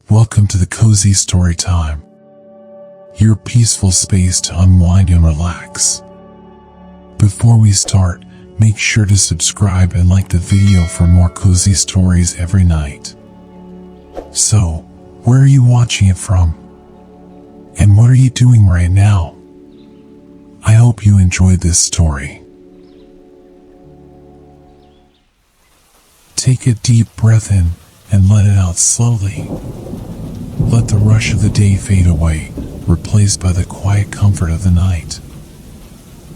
Welcome to the Cozy Storytime, your peaceful space to unwind and relax. Before we start, make sure to subscribe and like the video for more cozy stories every night. So, where are you watching it from? And what are you doing right now? I hope you enjoyed this story. Take a deep breath in and let it out slowly. Let the rush of the day fade away, replaced by the quiet comfort of the night.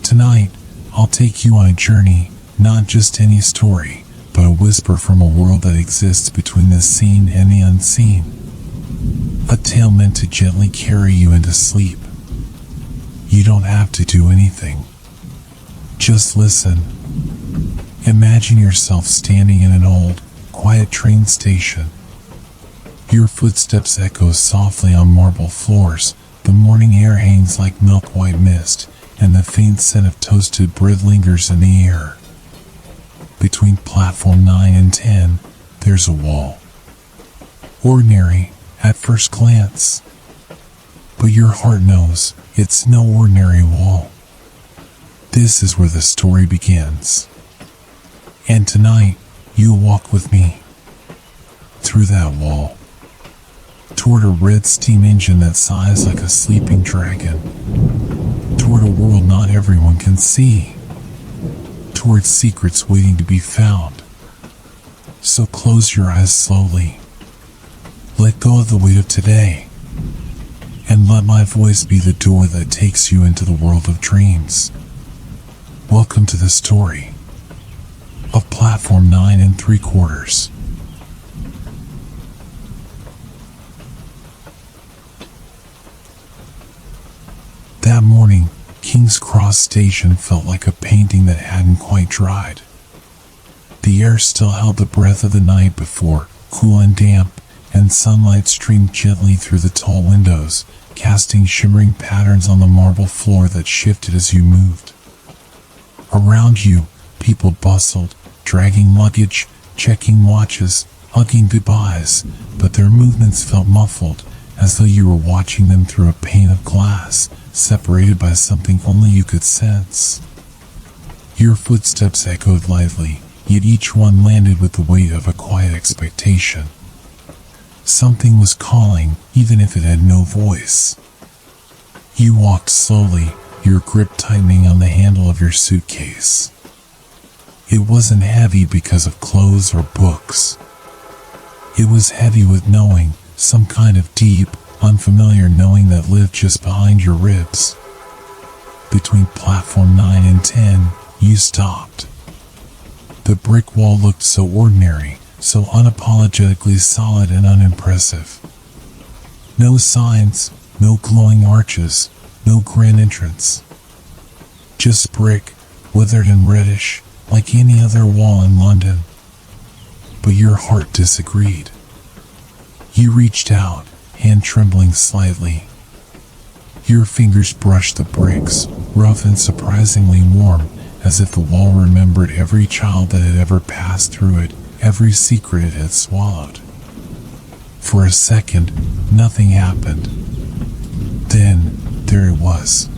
Tonight, I'll take you on a journey, not just any story, but a whisper from a world that exists between the seen and the unseen. A tale meant to gently carry you into sleep. You don't have to do anything. Just listen. Imagine yourself standing in an old, quiet train station. Your footsteps echo softly on marble floors, the morning air hangs like milk-white mist, and the faint scent of toasted bread lingers in the air. Between platform 9 and 10, there's a wall. Ordinary, at first glance. But your heart knows it's no ordinary wall. This is where the story begins. And tonight, you'll walk with me through that wall, toward a red steam engine that sighs like a sleeping dragon, toward a world not everyone can see, toward secrets waiting to be found. So close your eyes slowly. Let go of the weight of today, and let my voice be the door that takes you into the world of dreams. Welcome to the story of Platform 9 3/4. That morning, King's Cross Station felt like a painting that hadn't quite dried. The air still held the breath of the night before, cool and damp, and sunlight streamed gently through the tall windows, casting shimmering patterns on the marble floor that shifted as you moved. Around you, people bustled, dragging luggage, checking watches, hugging goodbyes, but their movements felt muffled, as though you were watching them through a pane of glass, separated by something only you could sense. Your footsteps echoed lightly, yet each one landed with the weight of a quiet expectation. Something was calling, even if it had no voice. You walked slowly, your grip tightening on the handle of your suitcase. It wasn't heavy because of clothes or books. It was heavy with knowing, some kind of deep, unfamiliar knowing that lived just behind your ribs. Between platform 9 and 10, you stopped. The brick wall looked so ordinary, so unapologetically solid and unimpressive. No signs, no glowing arches, no grand entrance. Just brick, withered and reddish, like any other wall in London. But your heart disagreed. You reached out, hand trembling slightly. Your fingers brushed the bricks, rough and surprisingly warm, as if the wall remembered every child that had ever passed through it, every secret it had swallowed. For a second, nothing happened. Then, there it was.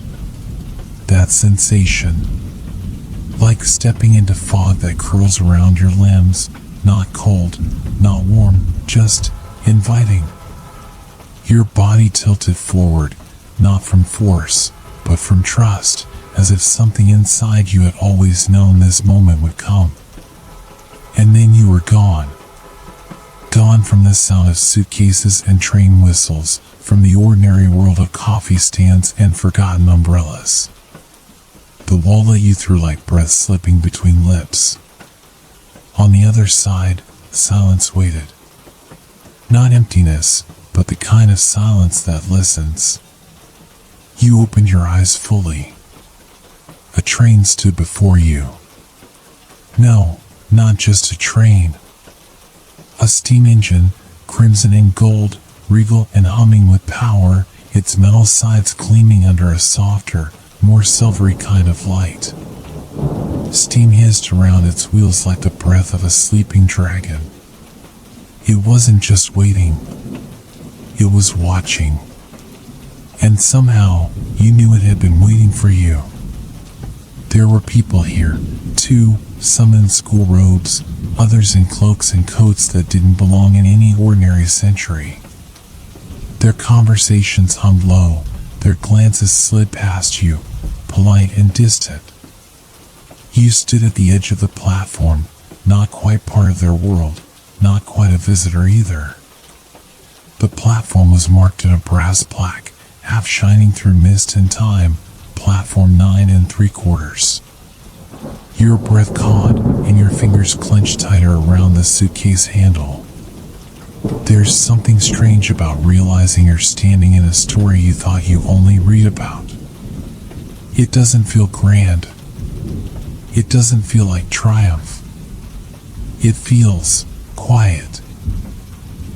That sensation. Like stepping into fog that curls around your limbs, not cold, not warm, just inviting. Your body tilted forward, not from force, but from trust, as if something inside you had always known this moment would come. And then you were gone. Gone from the sound of suitcases and train whistles, from the ordinary world of coffee stands and forgotten umbrellas. The wall let you through like breath slipping between lips. On the other side, silence waited. Not emptiness, but the kind of silence that listens. You opened your eyes fully. A train stood before you. No, not just a train. A steam engine, crimson and gold, regal and humming with power, its metal sides gleaming under a softer, more silvery kind of light. Steam hissed around its wheels like the breath of a sleeping dragon. It wasn't just waiting. It was watching. And somehow, you knew it had been waiting for you. There were people here, too, some in school robes, others in cloaks and coats that didn't belong in any ordinary century. Their conversations hung low, their glances slid past you, polite and distant. You stood at the edge of the platform, not quite part of their world, not quite a visitor either. The platform was marked in a brass plaque, half shining through mist and time, platform 9 3/4. Your breath caught, and your fingers clenched tighter around the suitcase handle. There's something strange about realizing you're standing in a story you thought you only read about. It doesn't feel grand. It doesn't feel like triumph. It feels quiet.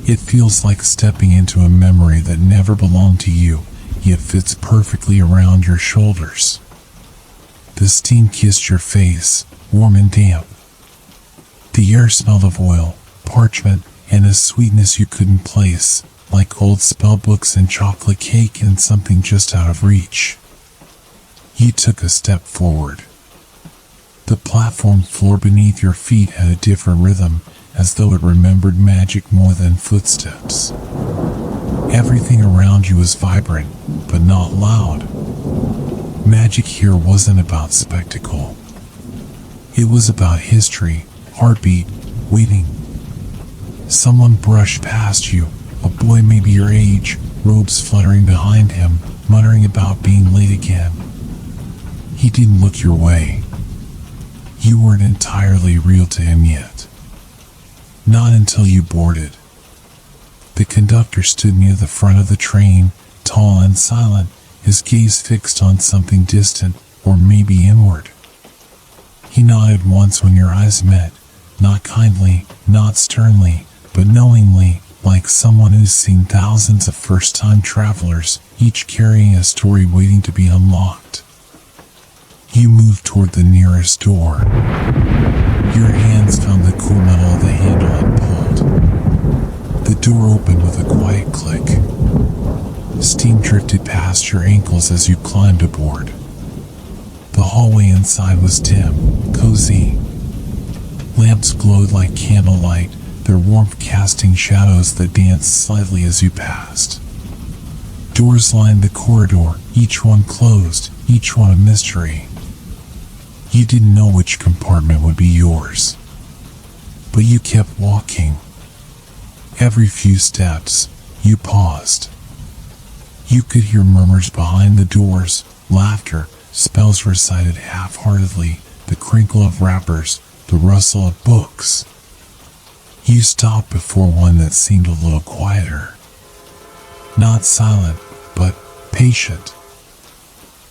It feels like stepping into a memory that never belonged to you, yet fits perfectly around your shoulders. The steam kissed your face, warm and damp. The air smelled of oil, parchment, and a sweetness you couldn't place, like old spellbooks and chocolate cake and something just out of reach. You took a step forward. The platform floor beneath your feet had a different rhythm, as though it remembered magic more than footsteps. Everything around you was vibrant, but not loud. Magic here wasn't about spectacle. It was about history, heartbeat, waiting. Someone brushed past you, a boy maybe your age, robes fluttering behind him, muttering about being late again. He didn't look your way. You weren't entirely real to him yet. Not until you boarded. The conductor stood near the front of the train, tall and silent, his gaze fixed on something distant, or maybe inward. He nodded once when your eyes met, not kindly, not sternly, but knowingly, like someone who's seen thousands of first-time travelers, each carrying a story waiting to be unlocked. You moved toward the nearest door. Your hands found the cool metal of the handle and pulled. The door opened with a quiet click. Steam drifted past your ankles as you climbed aboard. The hallway inside was dim, cozy. Lamps glowed like candlelight, their warmth casting shadows that danced slightly as you passed. Doors lined the corridor, each one closed, each one a mystery. You didn't know which compartment would be yours. But you kept walking. Every few steps, you paused. You could hear murmurs behind the doors, laughter, spells recited half-heartedly, the crinkle of wrappers, the rustle of books. You stopped before one that seemed a little quieter. Not silent, but patient.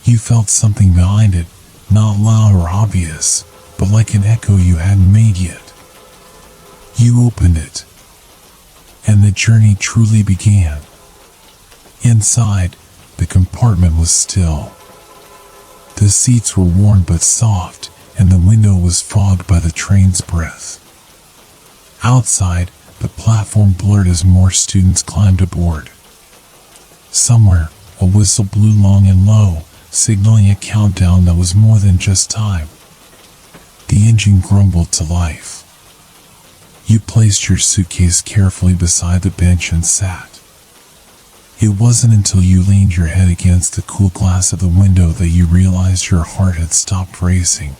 You felt something behind it, not loud or obvious, but like an echo you hadn't made yet. You opened it, and the journey truly began. Inside, the compartment was still. The seats were warm but soft, and the window was fogged by the train's breath. Outside, the platform blurred as more students climbed aboard. Somewhere, a whistle blew long and low, signaling a countdown that was more than just time. The engine grumbled to life. You placed your suitcase carefully beside the bench and sat. It wasn't until you leaned your head against the cool glass of the window that you realized your heart had stopped racing.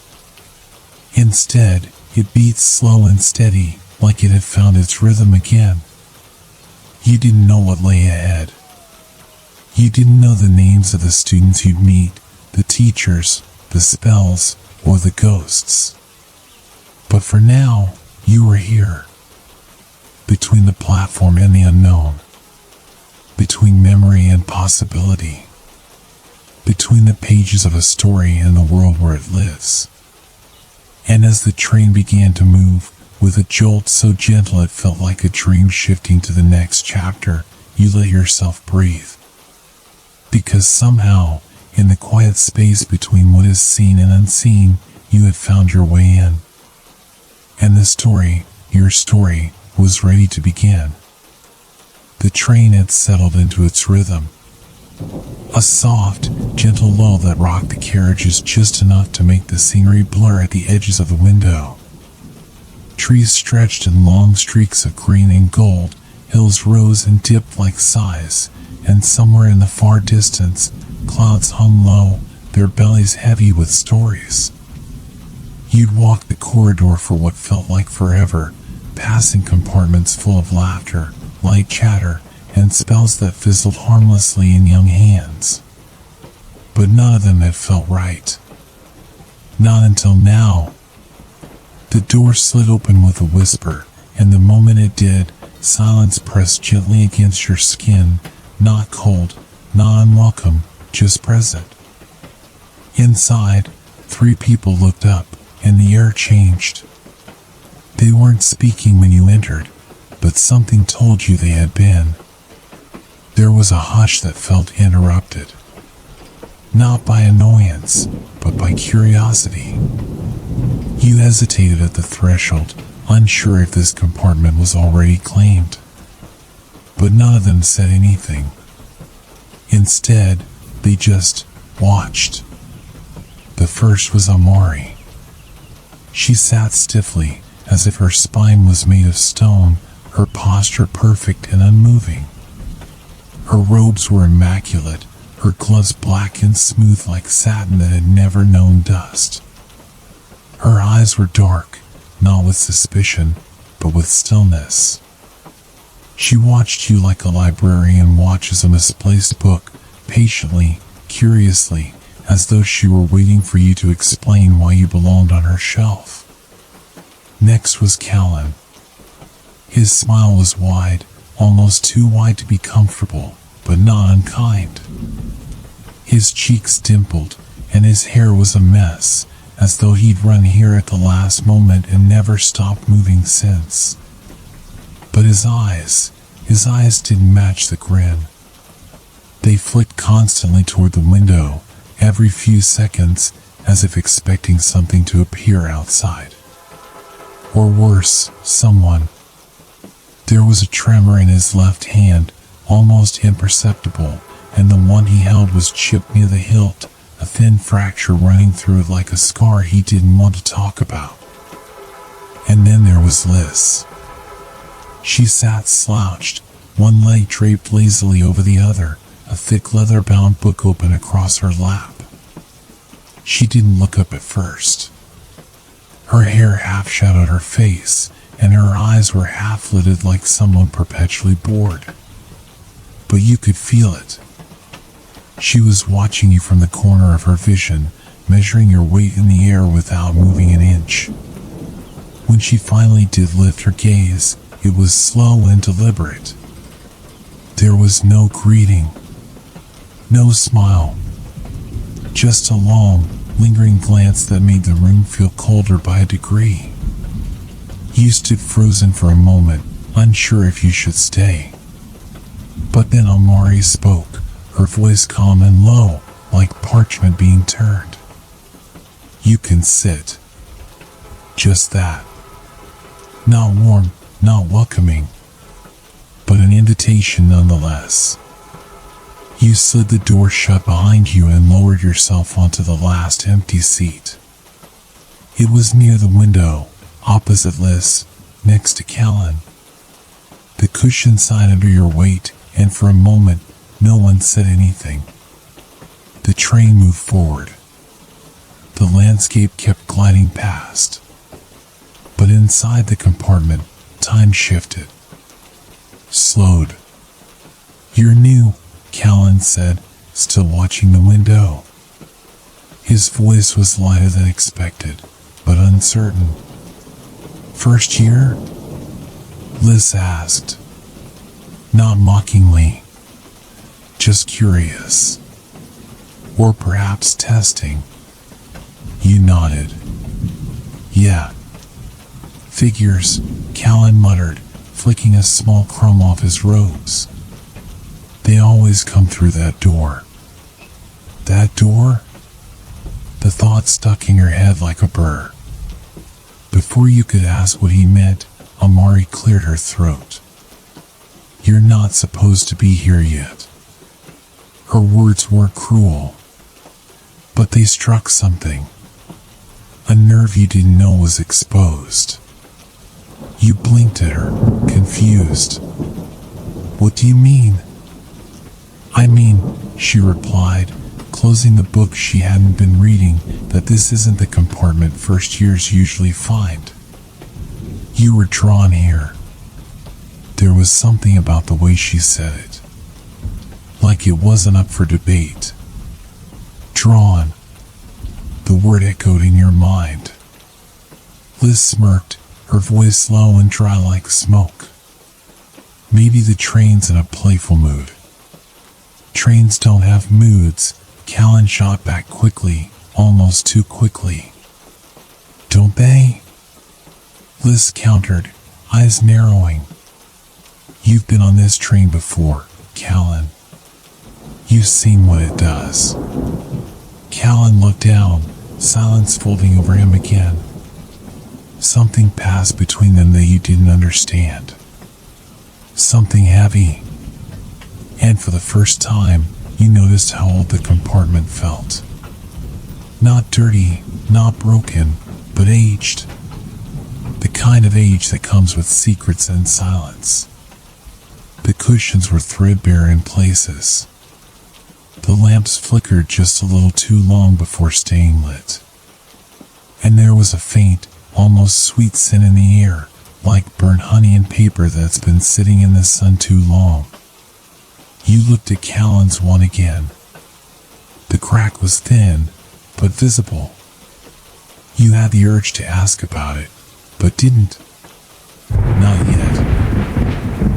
Instead, it beat slow and steady, like it had found its rhythm again. You didn't know what lay ahead. You didn't know the names of the students you'd meet, the teachers, the spells, or the ghosts. But for now, you were here. Between the platform and the unknown. Between memory and possibility. Between the pages of a story and the world where it lives. And as the train began to move, with a jolt so gentle it felt like a dream shifting to the next chapter, you let yourself breathe. Because somehow, in the quiet space between what is seen and unseen, you had found your way in. And the story, your story, was ready to begin. The train had settled into its rhythm. A soft, gentle lull that rocked the carriages just enough to make the scenery blur at the edges of the window. Trees stretched in long streaks of green and gold, hills rose and dipped like sighs, and somewhere in the far distance, clouds hung low, their bellies heavy with stories. You'd walk the corridor for what felt like forever, passing compartments full of laughter, light chatter, and spells that fizzled harmlessly in young hands. But none of them had felt right. Not until now. The door slid open with a whisper, and the moment it did, silence pressed gently against your skin, not cold, not unwelcome, just present. Inside, 3 people looked up, and the air changed. They weren't speaking when you entered, but something told you they had been. There was a hush that felt interrupted. Not by annoyance, but by curiosity. You hesitated at the threshold, unsure if this compartment was already claimed. But none of them said anything. Instead, they just watched. The first was Amari. She sat stiffly, as if her spine was made of stone, her posture perfect and unmoving. Her robes were immaculate, her gloves black and smooth like satin that had never known dust. Her eyes were dark, not with suspicion, but with stillness. She watched you like a librarian watches a misplaced book, patiently, curiously, as though she were waiting for you to explain why you belonged on her shelf. Next was Callan. His smile was wide, almost too wide to be comfortable, but not unkind. His cheeks dimpled, and his hair was a mess, as though he'd run here at the last moment and never stopped moving since. But his eyes didn't match the grin. They flicked constantly toward the window, every few seconds, as if expecting something to appear outside. Or worse, someone. There was a tremor in his left hand, almost imperceptible, and the one he held was chipped near the hilt, a thin fracture running through it like a scar he didn't want to talk about. And then there was Liz. She sat slouched, one leg draped lazily over the other, a thick leather-bound book open across her lap. She didn't look up at first. Her hair half-shadowed her face, and her eyes were half-lidded like someone perpetually bored. But you could feel it. She was watching you from the corner of her vision, measuring your weight in the air without moving an inch. When she finally did lift her gaze, it was slow and deliberate. There was no greeting, no smile, just a long, lingering glance that made the room feel colder by a degree. You stood frozen for a moment, unsure if you should stay. But then Amari spoke, her voice calm and low, like parchment being turned. You can sit. Just that. Not warm, not welcoming, but an invitation nonetheless. You slid the door shut behind you and lowered yourself onto the last empty seat. It was near the window, opposite Liz, next to Callan. The cushion sighed under your weight, and for a moment, no one said anything. The train moved forward. The landscape kept gliding past. But inside the compartment, time shifted. Slowed. "You're new," Callan said, still watching the window. His voice was lighter than expected, but uncertain. "First year?" Liz asked. Not mockingly, just curious. Or perhaps testing. You nodded. "Yeah." "Figures," Callan muttered, flicking a small crumb off his robes. "They always come through that door." That door? The thought stuck in your head like a burr. Before you could ask what he meant, Amari cleared her throat. "You're not supposed to be here yet." Her words were cruel, but they struck something. A nerve you didn't know was exposed. You blinked at her, confused. "What do you mean?" "I mean," she replied, closing the book she hadn't been reading, "that this isn't the compartment first years usually find. You were drawn here." There was something about the way she said it, like it wasn't up for debate. Drawn. The word echoed in your mind. Liz smirked, her voice low and dry like smoke. "Maybe the train's in a playful mood." "Trains don't have moods," Callan shot back quickly, almost too quickly. "Don't they?" Liz countered, eyes narrowing. "You've been on this train before, Callan. You've seen what it does." Callan looked down, silence folding over him again. Something passed between them that you didn't understand. Something heavy. And for the first time, you noticed how old the compartment felt. Not dirty, not broken, but aged. The kind of age that comes with secrets and silence. The cushions were threadbare in places. The lamps flickered just a little too long before staying lit. And there was a faint, almost sweet scent in the air, like burnt honey and paper that's been sitting in the sun too long. You looked at Callan's one again. The crack was thin, but visible. You had the urge to ask about it, but didn't. Not yet.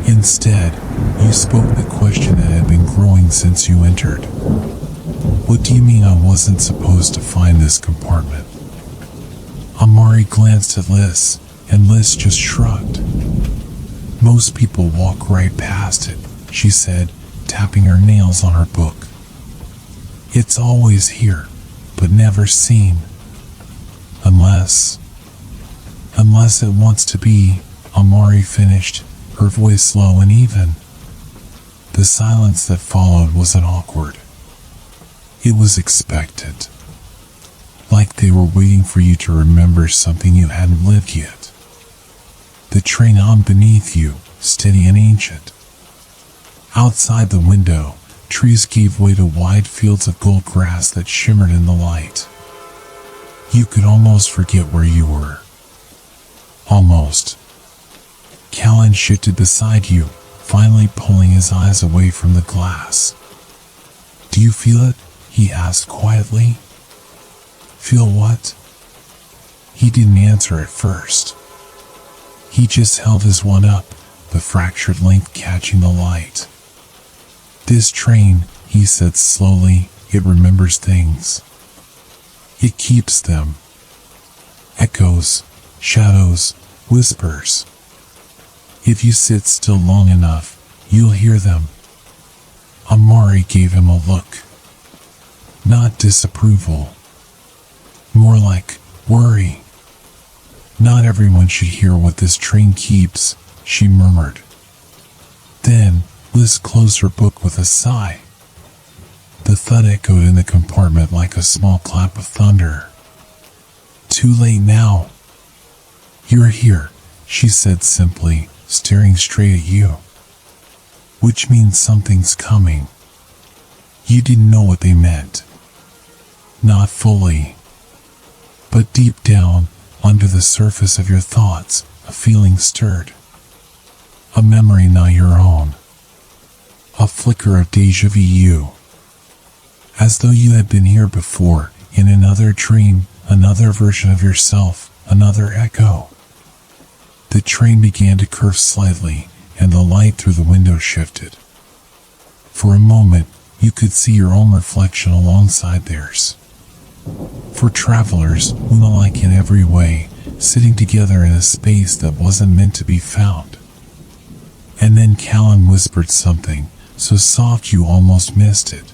Instead, you spoke the question that had been growing since you entered. "What do you mean I wasn't supposed to find this compartment?" Amari glanced at Liz, and Liz just shrugged. "Most people walk right past it," she said, tapping her nails on her book. "It's always here, but never seen. Unless it wants to be," Amari finished, her voice low and even. The silence that followed wasn't awkward. It was expected. Like they were waiting for you to remember something you hadn't lived yet. The train on beneath you, steady and ancient. Outside the window, trees gave way to wide fields of gold grass that shimmered in the light. You could almost forget where you were. Almost. Callan shifted beside you, finally pulling his eyes away from the glass. "Do you feel it?" he asked quietly. "Feel what?" He didn't answer at first. He just held his one up, the fractured length catching the light. "This train," he said slowly, "it remembers things. It keeps them. Echoes, shadows, whispers. If you sit still long enough, you'll hear them." Amari gave him a look. Not disapproval. More like worry. "Not everyone should hear what this train keeps," she murmured. Then, Liz closed her book with a sigh. The thud echoed in the compartment like a small clap of thunder. "Too late now." "You're here," she said simply, staring straight at you. "Which means something's coming." You didn't know what they meant. Not fully. But deep down, under the surface of your thoughts, a feeling stirred. A memory not your own. A flicker of déjà vu. As though you had been here before, in another dream, another version of yourself, another echo. The train began to curve slightly, and the light through the window shifted. For a moment, you could see your own reflection alongside theirs. For travelers, moonlike in every way, sitting together in a space that wasn't meant to be found. And then Callan whispered something, so soft you almost missed it.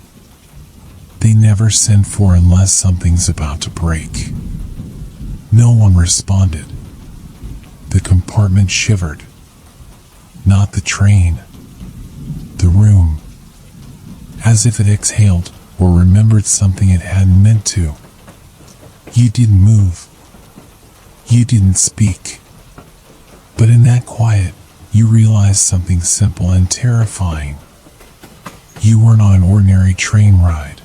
They never send for unless something's about to break. No one responded. The compartment shivered. Not the train. as if it exhaled or remembered something it hadn't meant to. You didn't move. You didn't speak. But in that quiet, you realized something simple and terrifying. You weren't on an ordinary train ride.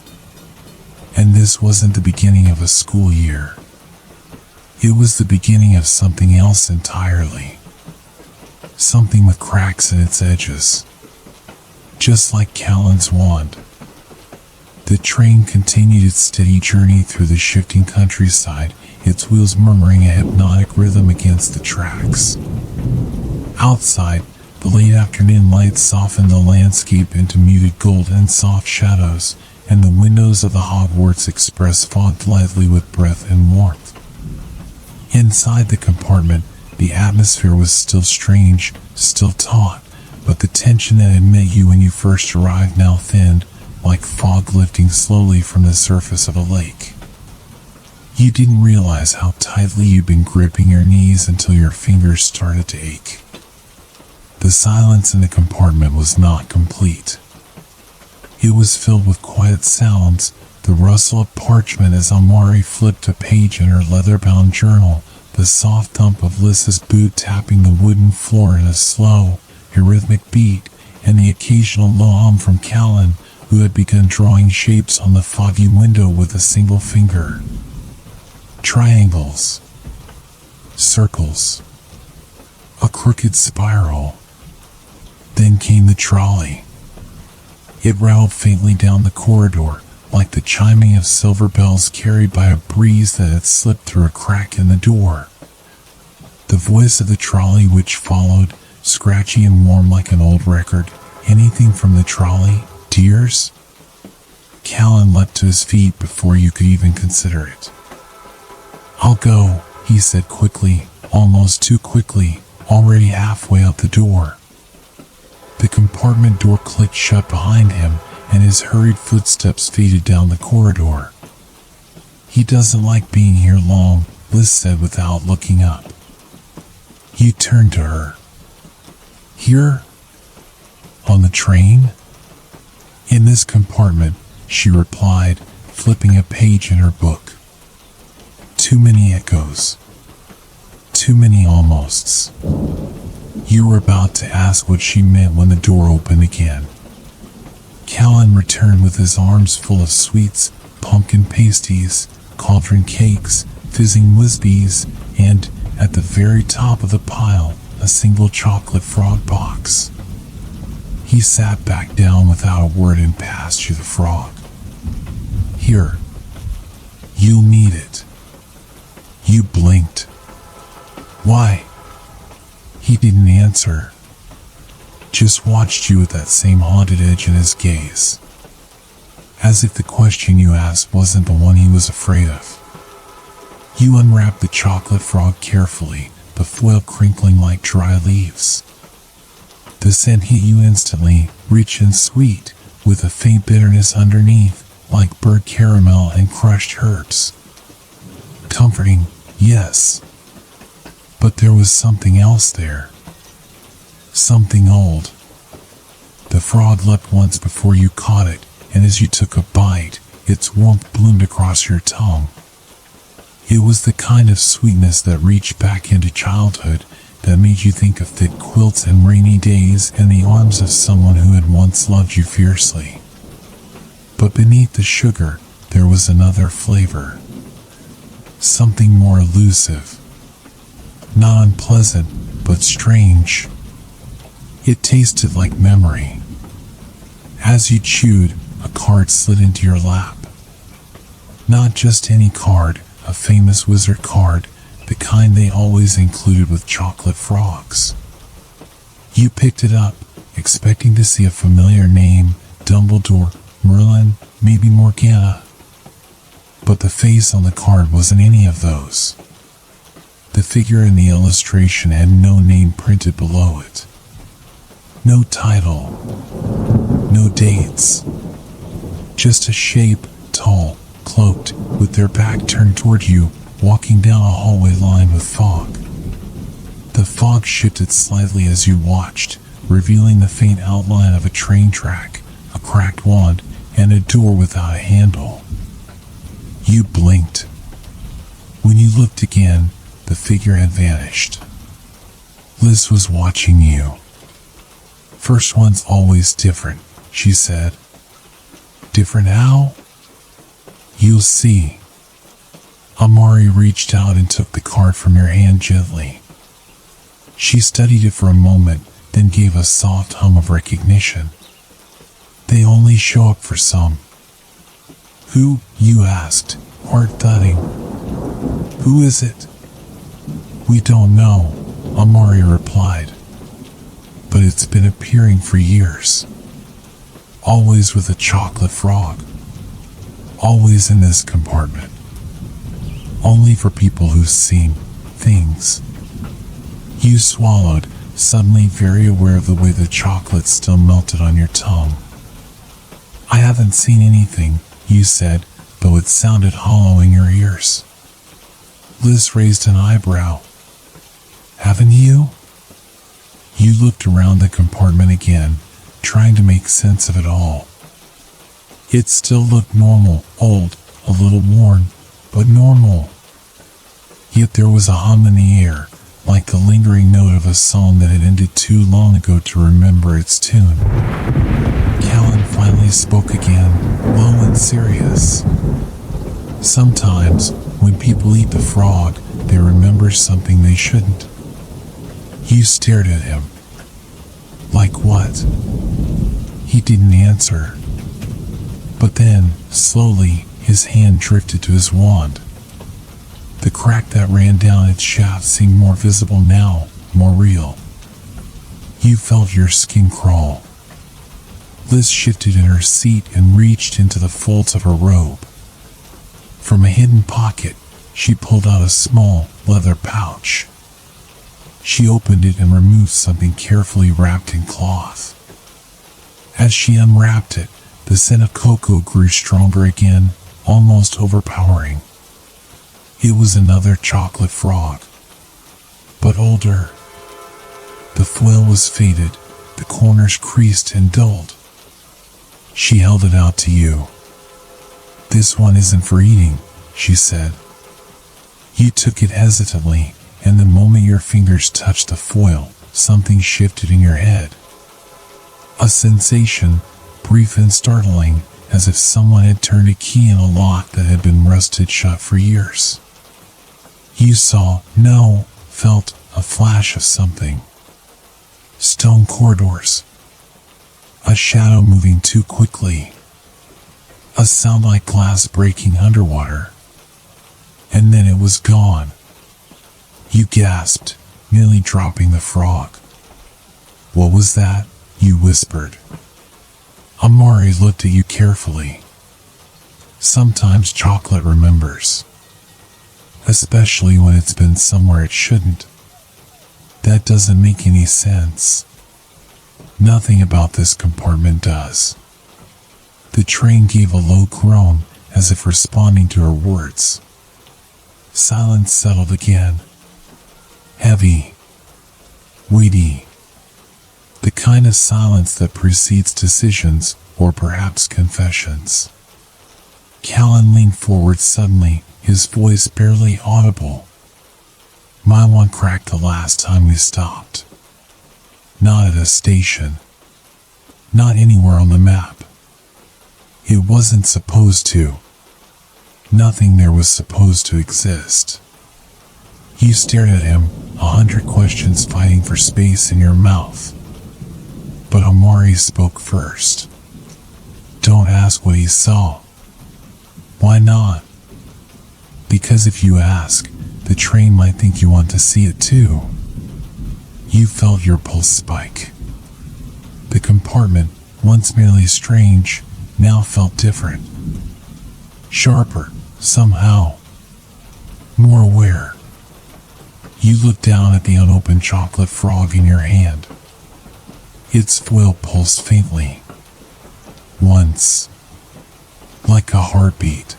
And this wasn't the beginning of a school year. It was the beginning of something else entirely. Something with cracks in its edges. Just like Callan's wand. The train continued its steady journey through the shifting countryside, its wheels murmuring a hypnotic rhythm against the tracks. Outside, the late afternoon light softened the landscape into muted gold and soft shadows, and the windows of the Hogwarts Express fogged lightly with breath and warmth. Inside the compartment, the atmosphere was still strange, still taut, but the tension that had met you when you first arrived now thinned, like fog lifting slowly from the surface of a lake. You didn't realize how tightly you'd been gripping your knees until your fingers started to ache. The silence in the compartment was not complete. It was filled with quiet sounds, the rustle of parchment as Amari flipped a page in her leather-bound journal, the soft thump of Lys's boot tapping the wooden floor in a slow, rhythmic beat, and the occasional low hum from Callan, who had begun drawing shapes on the foggy window with a single finger. Triangles. Circles. A crooked spiral. Then came the trolley. It rattled faintly down the corridor, like the chiming of silver bells carried by a breeze that had slipped through a crack in the door. The voice of the trolley which followed, scratchy and warm like an old record. Anything from the trolley, dears? Callan leapt to his feet before you could even consider it. I'll go, he said quickly, almost too quickly, already halfway out the door. The compartment door clicked shut behind him, and his hurried footsteps faded down the corridor. He doesn't like being here long, Lys said without looking up. You turned to her. Here? On the train? In this compartment, she replied, flipping a page in her book. Too many echoes. Too many almosts. You were about to ask what she meant when the door opened again. Callan returned with his arms full of sweets, pumpkin pasties, cauldron cakes, fizzing whizbees, and, at the very top of the pile, a single chocolate frog box. He sat back down without a word and passed you the frog. Here. You'll need it. You blinked. Why? He didn't answer. Just watched you with that same haunted edge in his gaze. As if the question you asked wasn't the one he was afraid of. You unwrapped the chocolate frog carefully, the foil crinkling like dry leaves. The scent hit you instantly, rich and sweet, with a faint bitterness underneath, like burnt caramel and crushed herbs. Comforting, yes. But there was something else there. Something old. The frog leapt once before you caught it, and as you took a bite, its warmth bloomed across your tongue. It was the kind of sweetness that reached back into childhood, that made you think of thick quilts and rainy days and the arms of someone who had once loved you fiercely. But beneath the sugar, there was another flavor. Something more elusive. Not unpleasant, but strange. It tasted like memory. As you chewed, a card slid into your lap. Not just any card, a famous wizard card, the kind they always included with chocolate frogs. You picked it up, expecting to see a familiar name, Dumbledore, Merlin, maybe Morgana. But the face on the card wasn't any of those. The figure in the illustration had no name printed below it. No title. No dates. Just a shape, tall, cloaked, with their back turned toward you, walking down a hallway lined with fog. The fog shifted slightly as you watched, revealing the faint outline of a train track, a cracked wand, and a door without a handle. You blinked. When you looked again, the figure had vanished. Liz was watching you. First one's always different, she said. Different how? You'll see. Amari reached out and took the card from your hand gently. She studied it for a moment, then gave a soft hum of recognition. They only show up for some. Who? You asked, heart thudding. Who is it? We don't know, Amari replied. But it's been appearing for years. Always with a chocolate frog. Always in this compartment. Only for people who've seen things. You swallowed, suddenly very aware of the way the chocolate still melted on your tongue. I haven't seen anything, you said, though it sounded hollow in your ears. Liz raised an eyebrow. Haven't you? You looked around the compartment again, trying to make sense of it all. It still looked normal, old, a little worn, but normal. Yet there was a hum in the air, like the lingering note of a song that had ended too long ago to remember its tune. Callan finally spoke again, low and serious. Sometimes, when people eat the frog, they remember something they shouldn't. You stared at him. Like what? He didn't answer. But then, slowly, his hand drifted to his wand. The crack that ran down its shaft seemed more visible now, more real. You felt your skin crawl. Liz shifted in her seat and reached into the folds of her robe. From a hidden pocket, she pulled out a small, leather pouch. She opened it and removed something carefully wrapped in cloth. As she unwrapped it, the scent of cocoa grew stronger again, almost overpowering. It was another chocolate frog, but older. The foil was faded, the corners creased and dulled. She held it out to you. This one isn't for eating, she said. You took it hesitantly, and the moment your fingers touched the foil, something shifted in your head. A sensation, brief and startling, as if someone had turned a key in a lock that had been rusted shut for years. You saw, no, felt, a flash of something. Stone corridors. A shadow moving too quickly. A sound like glass breaking underwater. And then it was gone. You gasped, nearly dropping the frog. What was that? You whispered. Amari looked at you carefully. Sometimes chocolate remembers. Especially when it's been somewhere it shouldn't. That doesn't make any sense. Nothing about this compartment does. The train gave a low groan, as if responding to her words. Silence settled again. Heavy. Weighty. The kind of silence that precedes decisions, or perhaps confessions. Callan leaned forward suddenly, his voice barely audible. My one cracked the last time we stopped. Not at a station. Not anywhere on the map. It wasn't supposed to. Nothing there was supposed to exist. You stared at him, 100 questions fighting for space in your mouth. But Amari spoke first. Don't ask what he saw. Why not? Because if you ask, the train might think you want to see it too. You felt your pulse spike. The compartment, once merely strange, now felt different. Sharper, somehow. More aware. You looked down at the unopened chocolate frog in your hand. Its foil pulsed faintly. Once. Like a heartbeat.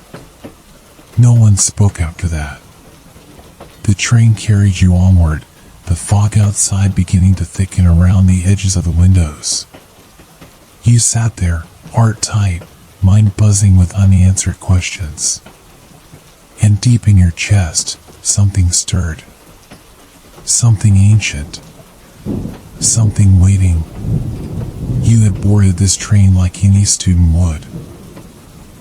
No one spoke after that. The train carried you onward, the fog outside beginning to thicken around the edges of the windows. You sat there, heart tight, mind buzzing with unanswered questions. And deep in your chest, something stirred. Something ancient. Something waiting. You had boarded this train like any student would.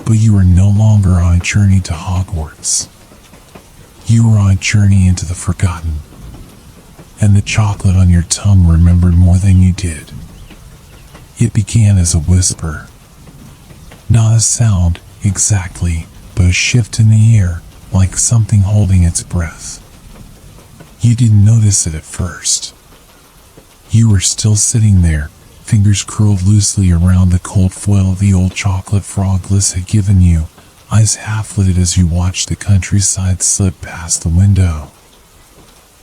But you were no longer on a journey to Hogwarts. You were on a journey into the forgotten. And the chocolate on your tongue remembered more than you did. It began as a whisper. Not a sound, exactly, but a shift in the air, like something holding its breath. You didn't notice it at first. You were still sitting there, fingers curled loosely around the cold foil the old chocolate frog Liz had given you, eyes half-lit as you watched the countryside slip past the window.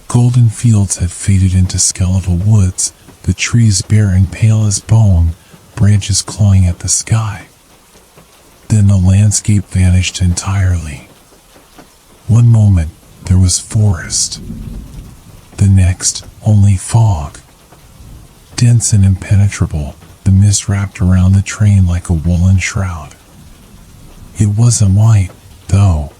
Golden fields had faded into skeletal woods, the trees bare and pale as bone, branches clawing at the sky. Then the landscape vanished entirely. One moment, there was forest. The next, only fog. Dense and impenetrable, the mist wrapped around the train like a woolen shroud. It wasn't white, though.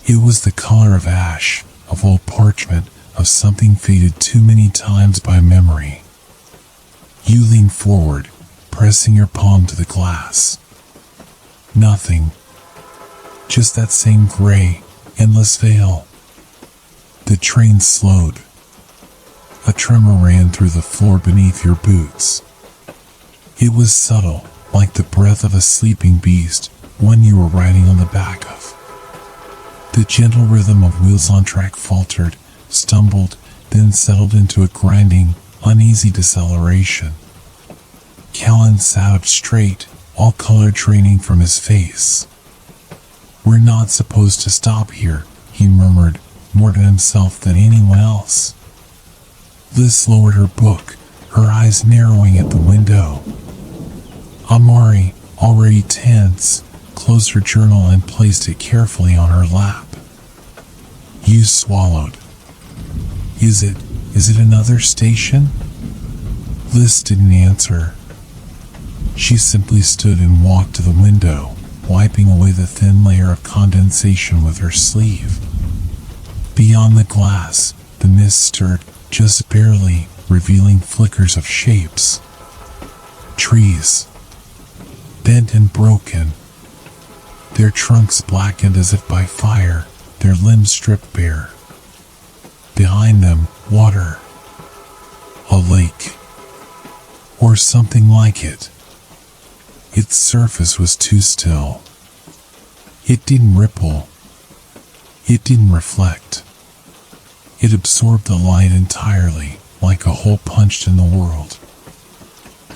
It was the color of ash, of old parchment, of something faded too many times by memory. You leaned forward, pressing your palm to the glass. Nothing. Just that same gray, endless veil. The train slowed. A tremor ran through the floor beneath your boots. It was subtle, like the breath of a sleeping beast, one you were riding on the back of. The gentle rhythm of wheels on track faltered, stumbled, then settled into a grinding, uneasy deceleration. Callan sat up straight, all color draining from his face. "We're not supposed to stop here," he murmured, more to himself than anyone else. Liz lowered her book, her eyes narrowing at the window. Amari, already tense, closed her journal and placed it carefully on her lap. You swallowed. Is it another station?" Liz didn't answer. She simply stood and walked to the window, wiping away the thin layer of condensation with her sleeve. Beyond the glass, the mist stirred, just barely, revealing flickers of shapes. Trees. Bent and broken. Their trunks blackened as if by fire, their limbs stripped bare. Behind them, water. A lake. Or something like it. Its surface was too still. It didn't ripple. It didn't reflect. It absorbed the light entirely, like a hole punched in the world.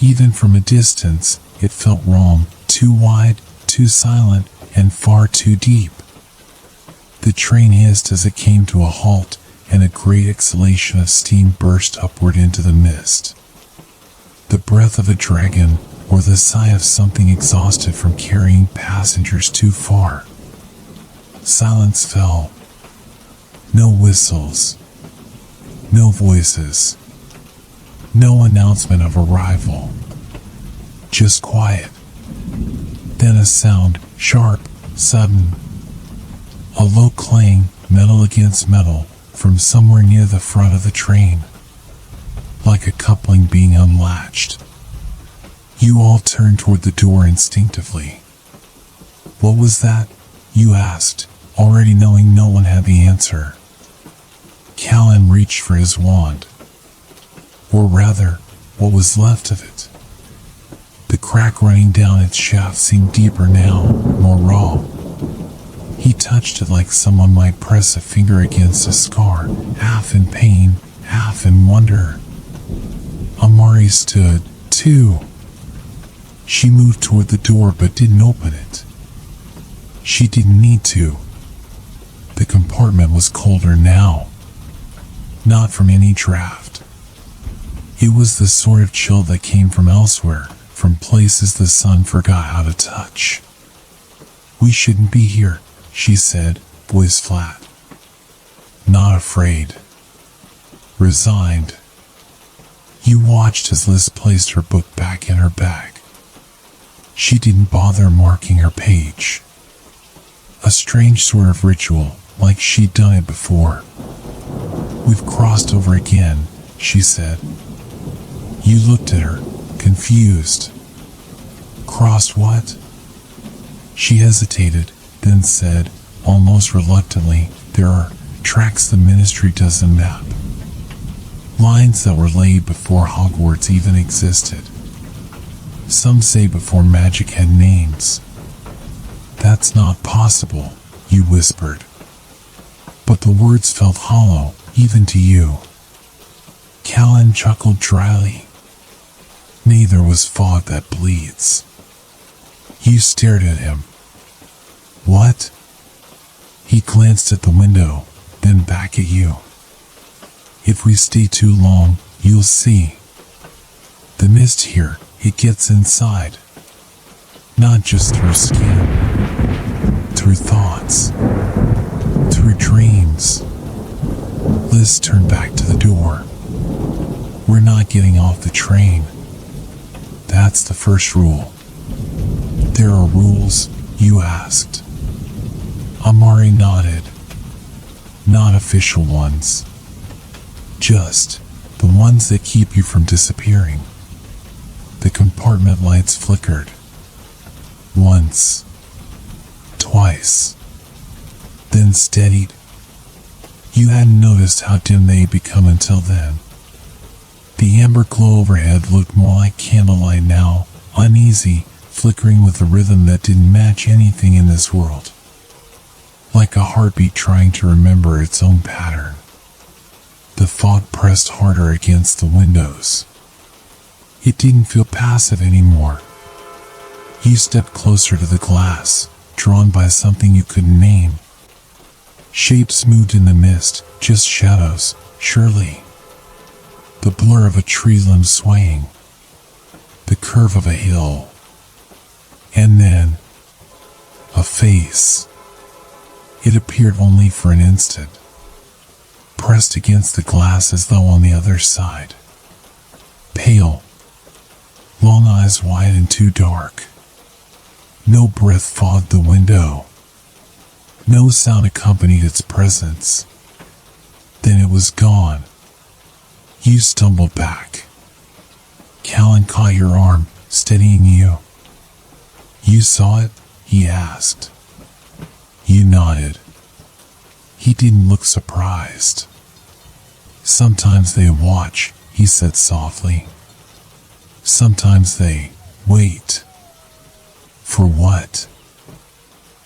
Even from a distance, it felt wrong, too wide, too silent, and far too deep. The train hissed as it came to a halt, and a great exhalation of steam burst upward into the mist. The breath of a dragon, or the sigh of something exhausted from carrying passengers too far. Silence fell. No whistles. No voices. No announcement of arrival. Just quiet. Then a sound, sharp, sudden. A low clang, metal against metal, from somewhere near the front of the train. Like a coupling being unlatched. You all turned toward the door instinctively. "What was that?" you asked, already knowing no one had the answer. Callan reached for his wand. Or rather, what was left of it. The crack running down its shaft seemed deeper now, more raw. He touched it like someone might press a finger against a scar, half in pain, half in wonder. Amari stood, too. She moved toward the door but didn't open it. She didn't need to. The compartment was colder now. Not from any draft. It was the sort of chill that came from elsewhere, from places the sun forgot how to touch. "We shouldn't be here," she said, voice flat. Not afraid. Resigned. You watched as Liz placed her book back in her bag. She didn't bother marking her page. A strange sort of ritual, like she'd done it before. "We've crossed over again," she said. You looked at her, confused. "Crossed what?" She hesitated, then said, almost reluctantly, "There are tracks the ministry doesn't map. Lines that were laid before Hogwarts even existed. Some say before magic had names." "That's not possible," you whispered. But the words felt hollow, even to you. Callan chuckled dryly. "Neither was fog that bleeds." You stared at him. "What?" He glanced at the window, then back at you. "If we stay too long, you'll see. The mist here, it gets inside. Not just through skin. Through thoughts. Through dreams." Liz turned back to the door. "We're not getting off the train. That's the first rule." "There are rules?" you asked. Amari nodded. "Not official ones. Just the ones that keep you from disappearing." The compartment lights flickered. Once. Twice. Then steadied. You hadn't noticed how dim they'd become until then. The amber glow overhead looked more like candlelight now, uneasy, flickering with a rhythm that didn't match anything in this world. Like a heartbeat trying to remember its own pattern. The fog pressed harder against the windows. It didn't feel passive anymore. You stepped closer to the glass, drawn by something you couldn't name. Shapes moved in the mist, just shadows, surely. The blur of a tree limb swaying. The curve of a hill. And then, a face. It appeared only for an instant. Pressed against the glass as though on the other side. Pale. Long eyes wide and too dark. No breath fogged the window. No sound accompanied its presence. Then it was gone. You stumbled back. Callan caught your arm, steadying you. "You saw it?" he asked. You nodded. He didn't look surprised. "Sometimes they watch," he said softly. "Sometimes they wait." "For what?"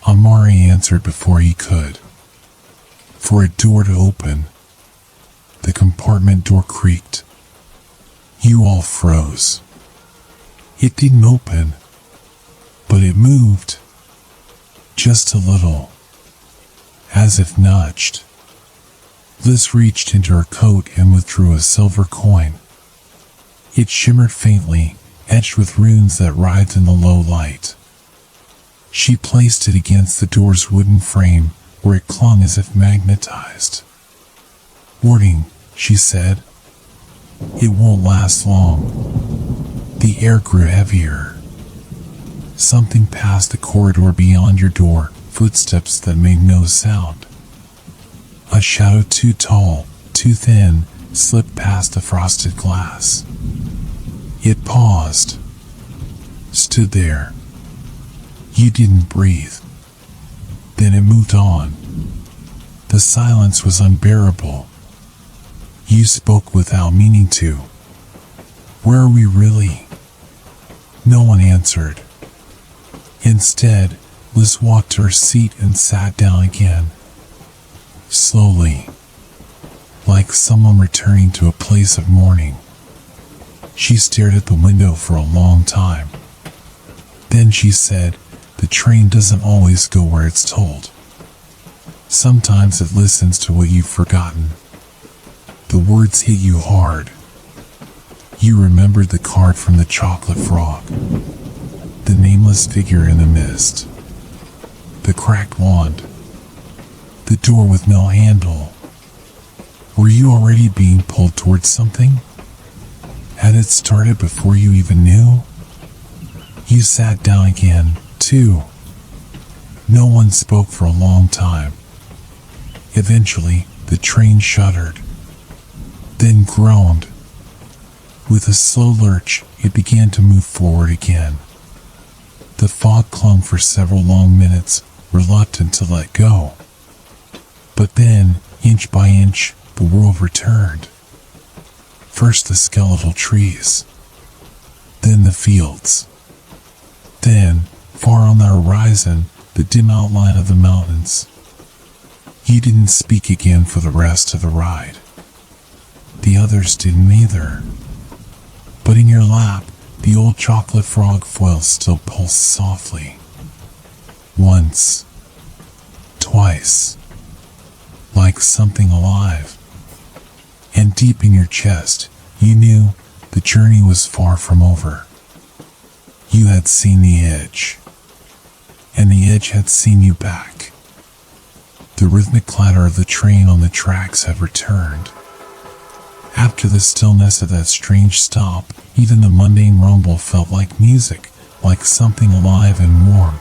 Amari answered before he could. "For a door to open." The compartment door creaked. You all froze. It didn't open, but it moved. Just a little. As if nudged. Liz reached into her coat and withdrew a silver coin. It shimmered faintly, etched with runes that writhed in the low light. She placed it against the door's wooden frame, where it clung as if magnetized. "Warning," she said. "It won't last long." The air grew heavier. Something passed the corridor beyond your door, footsteps that made no sound. A shadow too tall, too thin, slipped past the frosted glass. It paused. Stood there. You didn't breathe. Then it moved on. The silence was unbearable. You spoke without meaning to. "Where are we really?" No one answered. Instead, Liz walked to her seat and sat down again. Slowly. Like someone returning to a place of mourning. She stared at the window for a long time. Then she said, "The train doesn't always go where it's told. Sometimes it listens to what you've forgotten." The words hit you hard. You remembered the card from the chocolate frog. The nameless figure in the mist. The cracked wand. The door with no handle. Were you already being pulled towards something? Had it started before you even knew? You sat down again, too. No one spoke for a long time. Eventually, the train shuddered, then groaned. With a slow lurch, it began to move forward again. The fog clung for several long minutes, reluctant to let go. But then, inch by inch, the world returned. First the skeletal trees, then the fields. Then, far on the horizon, the dim outline of the mountains. You didn't speak again for the rest of the ride. The others didn't either. But in your lap, the old chocolate frog foil still pulsed softly. Once. Twice. Like something alive. And deep in your chest, you knew the journey was far from over. You had seen the edge. And the edge had seen you back. The rhythmic clatter of the train on the tracks had returned. After the stillness of that strange stop, even the mundane rumble felt like music, like something alive and warm.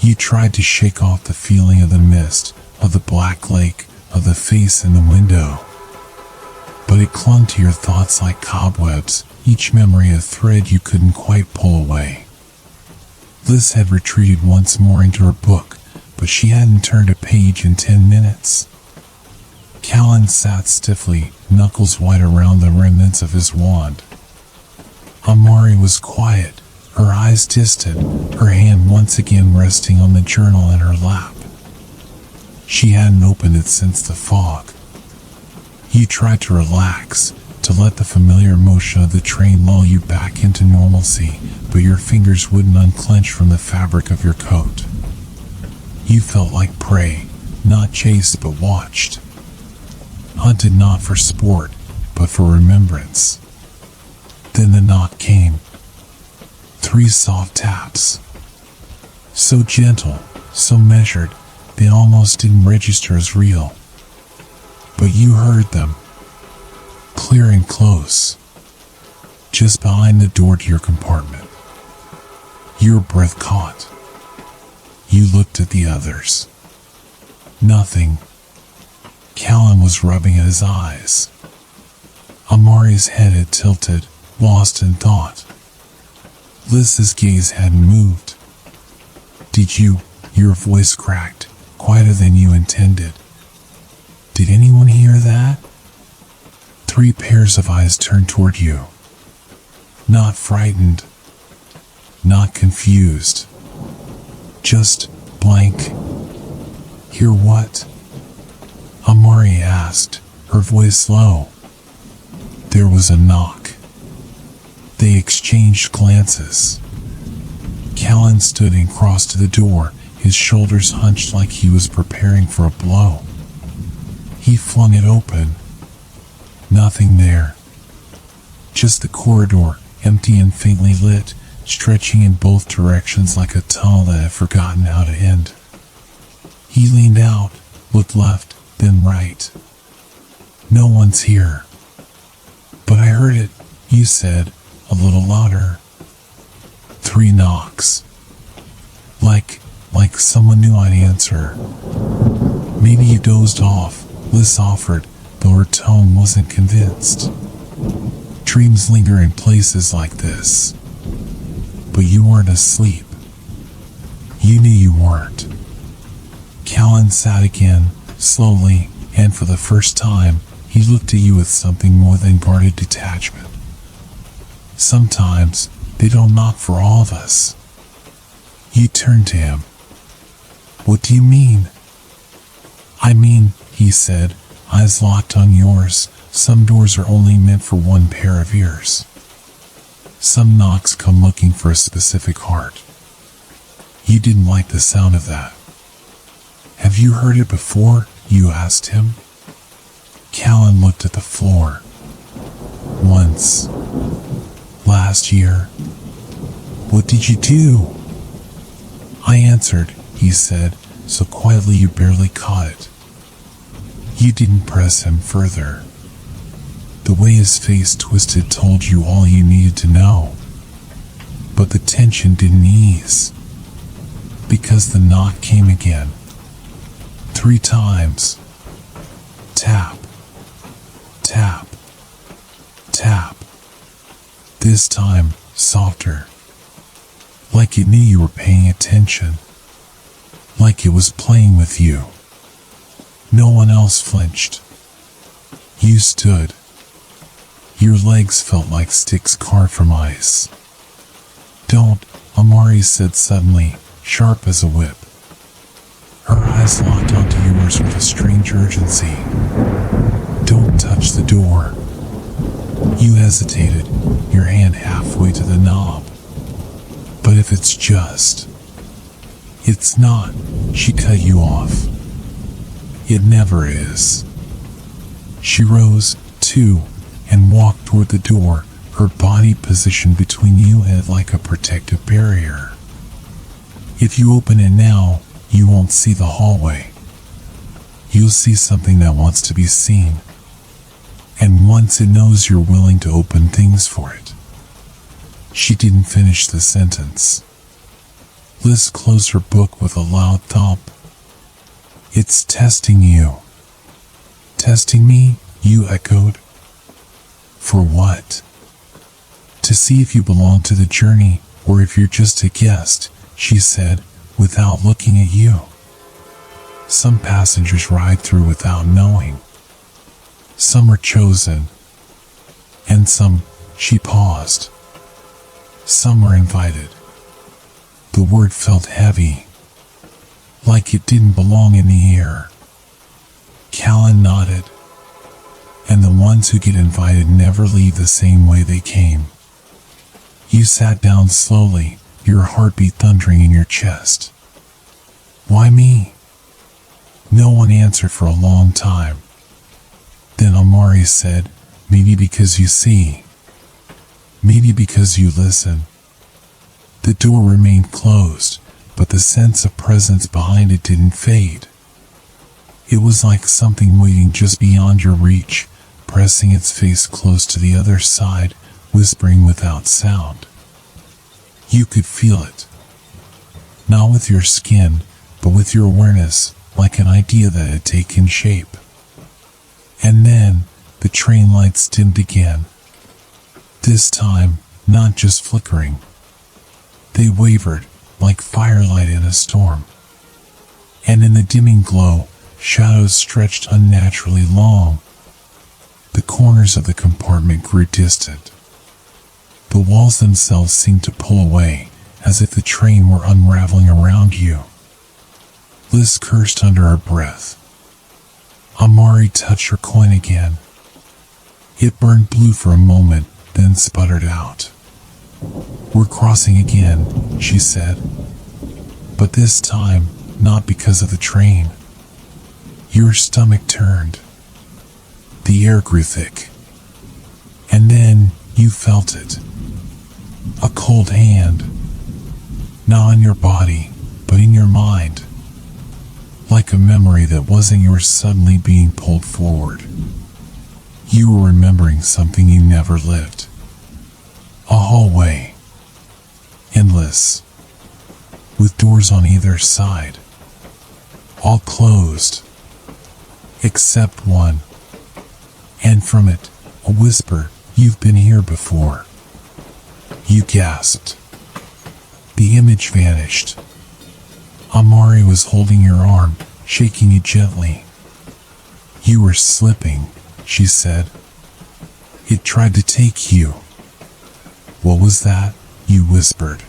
You tried to shake off the feeling of the mist, of the black lake, of the face in the window. But it clung to your thoughts like cobwebs, each memory a thread you couldn't quite pull away. Liz had retreated once more into her book, but she hadn't turned a page in 10 minutes. Callan sat stiffly, knuckles white around the remnants of his wand. Amari was quiet, her eyes distant, her hand once again resting on the journal in her lap. She hadn't opened it since the fog. You tried to relax, to let the familiar motion of the train lull you back into normalcy, but your fingers wouldn't unclench from the fabric of your coat. You felt like prey, not chased but watched. Hunted not for sport, but for remembrance. Then the knock came. 3 soft taps. So gentle, so measured, they almost didn't register as real. But you heard them. Clear and close. Just behind the door to your compartment. Your breath caught. You looked at the others. Nothing. Callan was rubbing at his eyes. Amari's head had tilted, lost in thought. Liz's gaze hadn't moved. Did you? Your voice cracked, quieter than you intended. Did anyone hear that? 3 pairs of eyes turned toward you. Not frightened. Not confused. Just blank. Hear what? Amari asked, her voice low. There was a knock. They exchanged glances. Callan stood and crossed to the door, his shoulders hunched like he was preparing for a blow. He flung it open. Nothing there. Just the corridor, empty and faintly lit, stretching in both directions like a tunnel that had forgotten how to end. He leaned out, looked left, then right. No one's here. But I heard it, you said, a little louder. 3 knocks. Like someone knew I'd answer. Maybe you dozed off, Liz offered, though her tone wasn't convinced. Dreams linger in places like this. But you weren't asleep. You knew you weren't. Callan sat again, slowly, and for the first time, he looked at you with something more than guarded detachment. Sometimes, they don't knock for all of us. You turned to him. What do you mean? I mean, he said, eyes locked on yours, some doors are only meant for one pair of ears. Some knocks come looking for a specific heart. You didn't like the sound of that. Have you heard it before? You asked him. Callan looked at the floor. Once. Last year. What did you do? I answered, he said, so quietly you barely caught it. You didn't press him further. The way his face twisted told you all you needed to know. But the tension didn't ease, because the knock came again. 3 times. Tap, tap, tap. This time, softer. Like it knew you were paying attention. Like it was playing with you. No one else flinched. You stood. Your legs felt like sticks carved from ice. "Don't," Amari said suddenly, sharp as a whip. Her eyes locked onto yours with a strange urgency. "Don't touch the door." You hesitated, your hand halfway to the knob. "But if it's just..." "It's not," she cut you off. "It never is." She rose, too, and walked toward the door, her body positioned between you and it like a protective barrier. "If you open it now, you won't see the hallway. You'll see something that wants to be seen. And once it knows you're willing to open things for it." She didn't finish the sentence. Liz closed her book with a loud thump. "It's testing you." "Testing me?" you echoed. "For what?" "To see if you belong to the journey, or if you're just a guest," she said, without looking at you. "Some passengers ride through without knowing. Some are chosen. And some," she paused, "some are invited." The word felt heavy, like it didn't belong in the air. Callan nodded. "And the ones who get invited never leave the same way they came." You sat down slowly, your heartbeat thundering in your chest. "Why me?" No one answered for a long time. Then Amari said, "Maybe because you see. Maybe because you listen." The door remained closed, but the sense of presence behind it didn't fade. It was like something waiting just beyond your reach, pressing its face close to the other side, whispering without sound. You could feel it. Not with your skin, but with your awareness, like an idea that had taken shape. And then, the train lights dimmed again. This time, not just flickering. They wavered, like firelight in a storm. And in the dimming glow, shadows stretched unnaturally long. The corners of the compartment grew distant. The walls themselves seemed to pull away, as if the train were unraveling around you. Liz cursed under her breath. Amari touched her coin again. It burned blue for a moment, then sputtered out. "We're crossing again," she said. But this time, not because of the train. Your stomach turned. The air grew thick. And then, you felt it. A cold hand. Not on your body, but in your mind. Like a memory that wasn't yours suddenly being pulled forward. You were remembering something you never lived. A hallway. Endless. With doors on either side. All closed. Except one. And from it, a whisper, "You've been here before." You gasped. The image vanished. Amari was holding your arm, shaking you gently. "You were slipping," she said. "It tried to take you." "What was that?" you whispered.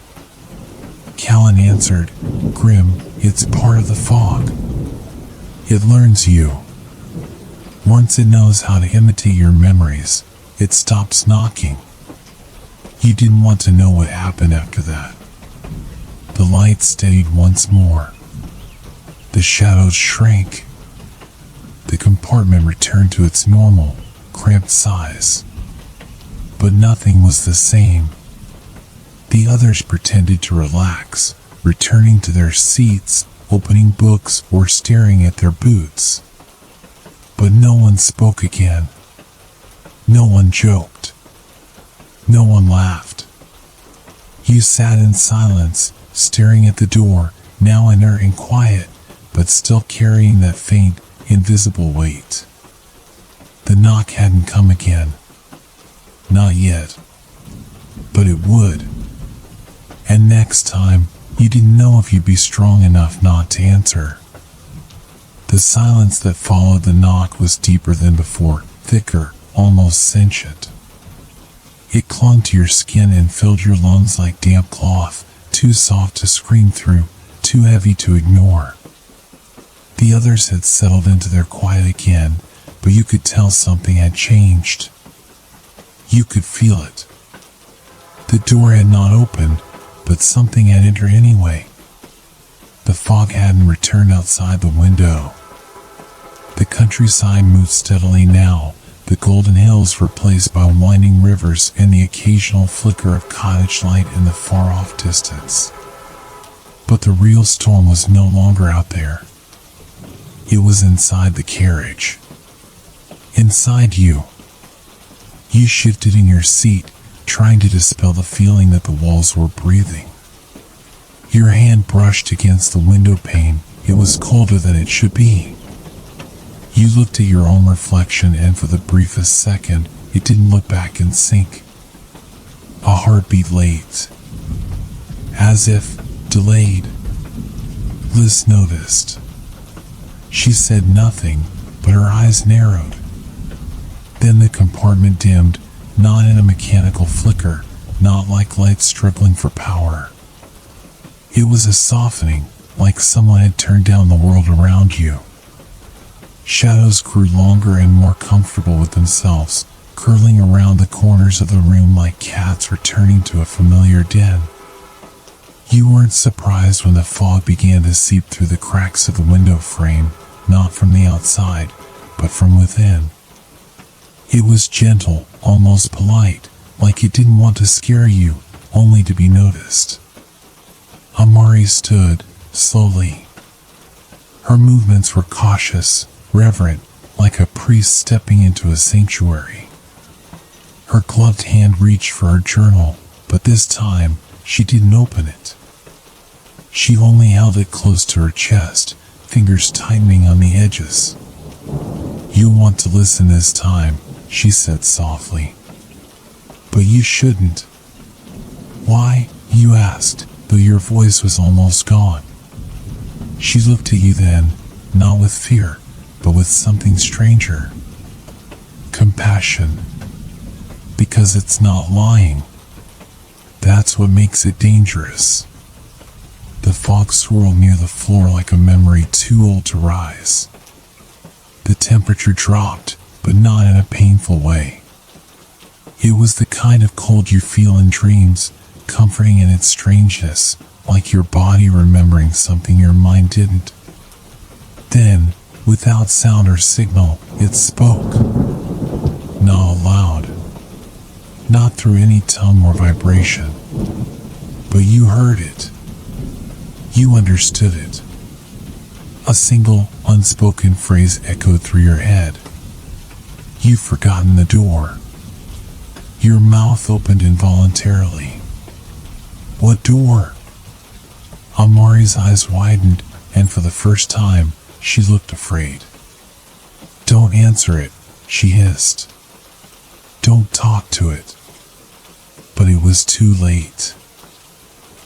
Callan answered, grim, "It's part of the fog. It learns you. Once it knows how to imitate your memories, it stops knocking." You didn't want to know what happened after that. The light steadied once more. The shadows shrank. The compartment returned to its normal, cramped size. But nothing was the same. The others pretended to relax, returning to their seats, opening books, or staring at their boots. But no one spoke again. No one joked. No one laughed. You sat in silence, staring at the door, now inert and quiet, but still carrying that faint, invisible weight. The knock hadn't come again. Not yet. But it would. And next time, you didn't know if you'd be strong enough not to answer. The silence that followed the knock was deeper than before, thicker, almost sentient. It clung to your skin and filled your lungs like damp cloth, too soft to scream through, too heavy to ignore. The others had settled into their quiet again, but you could tell something had changed. You could feel it. The door had not opened, but something had entered anyway. The fog hadn't returned outside the window. The countryside moved steadily now, the golden hills replaced by winding rivers and the occasional flicker of cottage light in the far-off distance. But the real storm was no longer out there. It was inside the carriage. Inside you. You shifted in your seat, trying to dispel the feeling that the walls were breathing. Your hand brushed against the window pane. It was colder than it should be. You looked at your own reflection, and for the briefest second, it didn't look back in sync. A heartbeat late. As if delayed. Liz noticed. She said nothing, but her eyes narrowed. Then the compartment dimmed, not in a mechanical flicker, not like light struggling for power. It was a softening, like someone had turned down the world around you. Shadows grew longer and more comfortable with themselves, curling around the corners of the room like cats returning to a familiar den. You weren't surprised when the fog began to seep through the cracks of the window frame, not from the outside, but from within. It was gentle, almost polite, like it didn't want to scare you, only to be noticed. Amari stood, slowly. Her movements were cautious, reverent, like a priest stepping into a sanctuary. Her gloved hand reached for her journal, but this time, she didn't open it. She only held it close to her chest, fingers tightening on the edges. "You'll want to listen this time," she said softly. "But you shouldn't." "Why?" you asked, though your voice was almost gone. She looked at you then, not with fear, but with something stranger. Compassion. Because it's not lying. That's what makes it dangerous. The fog swirled near the floor like a memory too old to rise. The temperature dropped, but not in a painful way. It was the kind of cold you feel in dreams, comforting in its strangeness, like your body remembering something your mind didn't. Then, without sound or signal, it spoke. Not aloud. Not through any tongue or vibration. But you heard it. You understood it. A single, unspoken phrase echoed through your head. "You've forgotten the door." Your mouth opened involuntarily. "What door?" Amari's eyes widened, and for the first time, she looked afraid. "Don't answer it," she hissed. "Don't talk to it." But it was too late.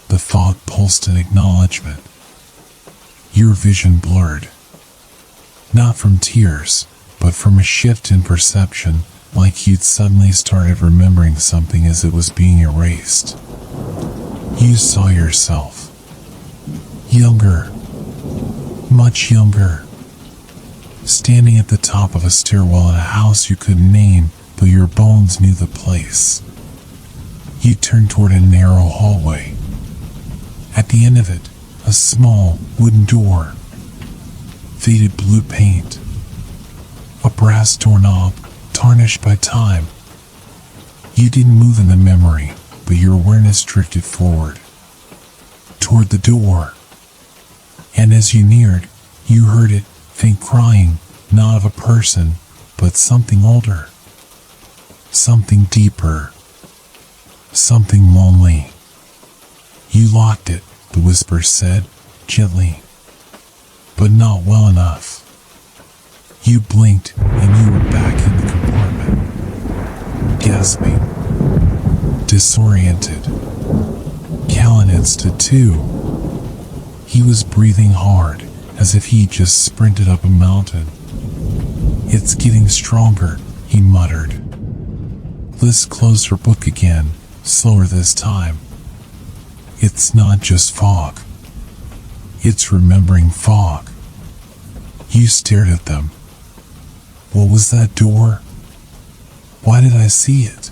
The fog pulsed in acknowledgement. Your vision blurred. Not from tears, but from a shift in perception, like you'd suddenly started remembering something as it was being erased. You saw yourself. Younger. Much younger. Standing at the top of a stairwell in a house you couldn't name, though your bones knew the place. You turned toward a narrow hallway. At the end of it, a small, wooden door. Faded blue paint. A brass doorknob, tarnished by time. You didn't move in the memory, but your awareness drifted forward. Toward the door. And as you neared, you heard it, faint crying, not of a person, but something older. Something deeper. Something lonely. You locked it, the whisper said, gently. But not well enough. You blinked and you were back in the compartment, gasping, disoriented. Callan had stood too. He was breathing hard, as if he just sprinted up a mountain. It's getting stronger, he muttered. Liz closed her book again, slower this time. It's not just fog. It's remembering fog. You stared at them. What was that door? Why did I see it?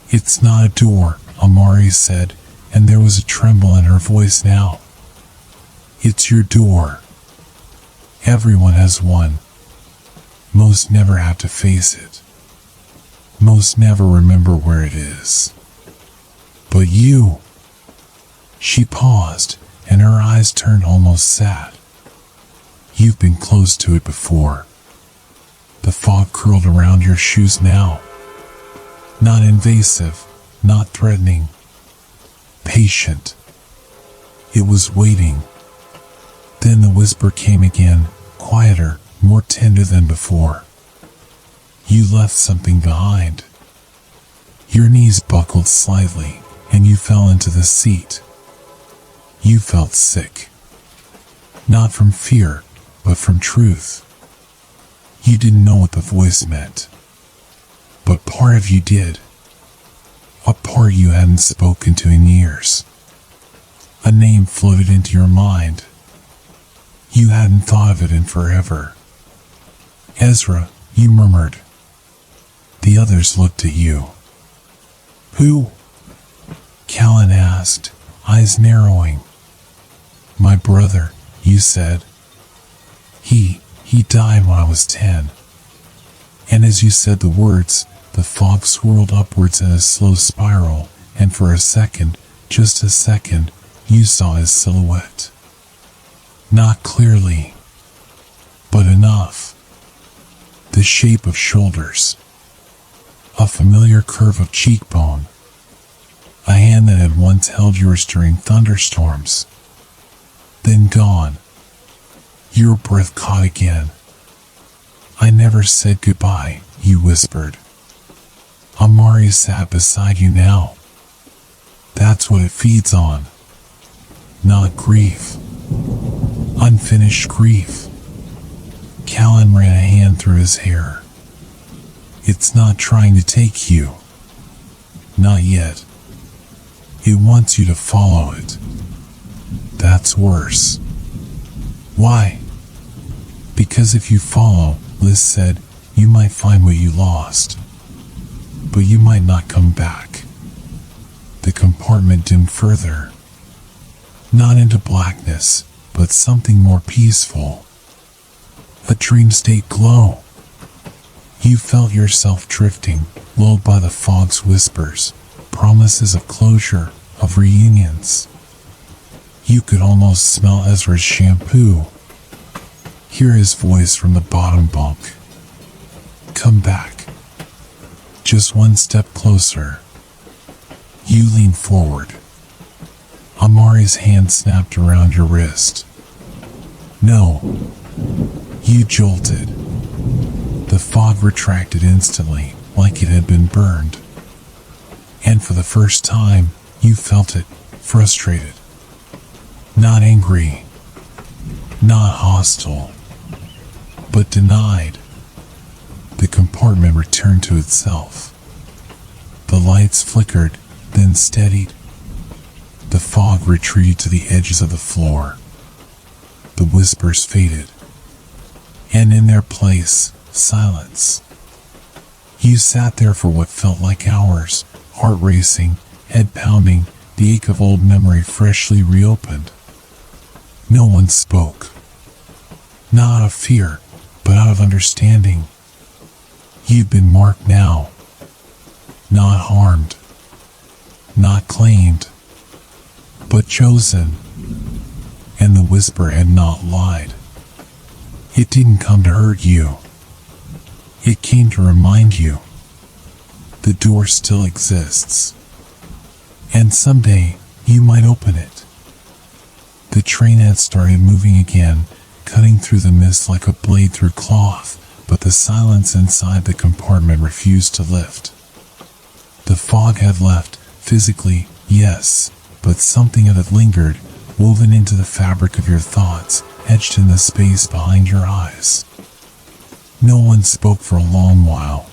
It's not a door, Amari said, and there was a tremble in her voice now. It's your door. Everyone has one. Most never have to face it. Most never remember where it is. But you... She paused, and her eyes turned almost sad. You've been close to it before. The fog curled around your shoes now. Not invasive, not threatening. Patient. It was waiting. Then the whisper came again, quieter, more tender than before. You left something behind. Your knees buckled slightly, and you fell into the seat. You felt sick. Not from fear, but from truth. You didn't know what the voice meant. But part of you did. A part you hadn't spoken to in years. A name floated into your mind. You hadn't thought of it in forever. Ezra, you murmured. The others looked at you. Who? Callan asked, eyes narrowing. My brother, you said. He died when I was 10. And as you said the words, the fog swirled upwards in a slow spiral, and for a second, just a second, you saw his silhouette. Not clearly, but enough. The shape of shoulders. A familiar curve of cheekbone. A hand that had once held yours during thunderstorms. Then gone. Your breath caught again. I never said goodbye, you whispered. Amari sat beside you now. That's what it feeds on. Not grief. Unfinished grief. Callan ran a hand through his hair. It's not trying to take you. Not yet. It wants you to follow it. That's worse. Why? Because if you follow, Liz said, you might find what you lost. But you might not come back. The compartment dimmed further. Not into blackness, but something more peaceful. A dream state glow. You felt yourself drifting, lulled by the fog's whispers, promises of closure, of reunions. You could almost smell Ezra's shampoo. Hear his voice from the bottom bunk. Come back. Just one step closer. You leaned forward. Amari's hand snapped around your wrist. No. You jolted. The fog retracted instantly, like it had been burned. And for the first time, you felt it, frustrated. Not angry. Not hostile. But denied. The compartment returned to itself. The lights flickered, then steadied. The fog retreated to the edges of the floor. The whispers faded. And in their place, silence. You sat there for what felt like hours, heart racing, head pounding, the ache of old memory freshly reopened. No one spoke. Not out of fear, but out of understanding. You've been marked now. Not harmed. Not claimed. But chosen. And the whisper had not lied. It didn't come to hurt you. It came to remind you. The door still exists. And someday, You might open it. The train had started moving again, cutting through the mist like a blade through cloth, but the silence inside the compartment refused to lift. The fog had left, physically, yes, but something of it lingered, woven into the fabric of your thoughts, etched in the space behind your eyes. No one spoke for a long while.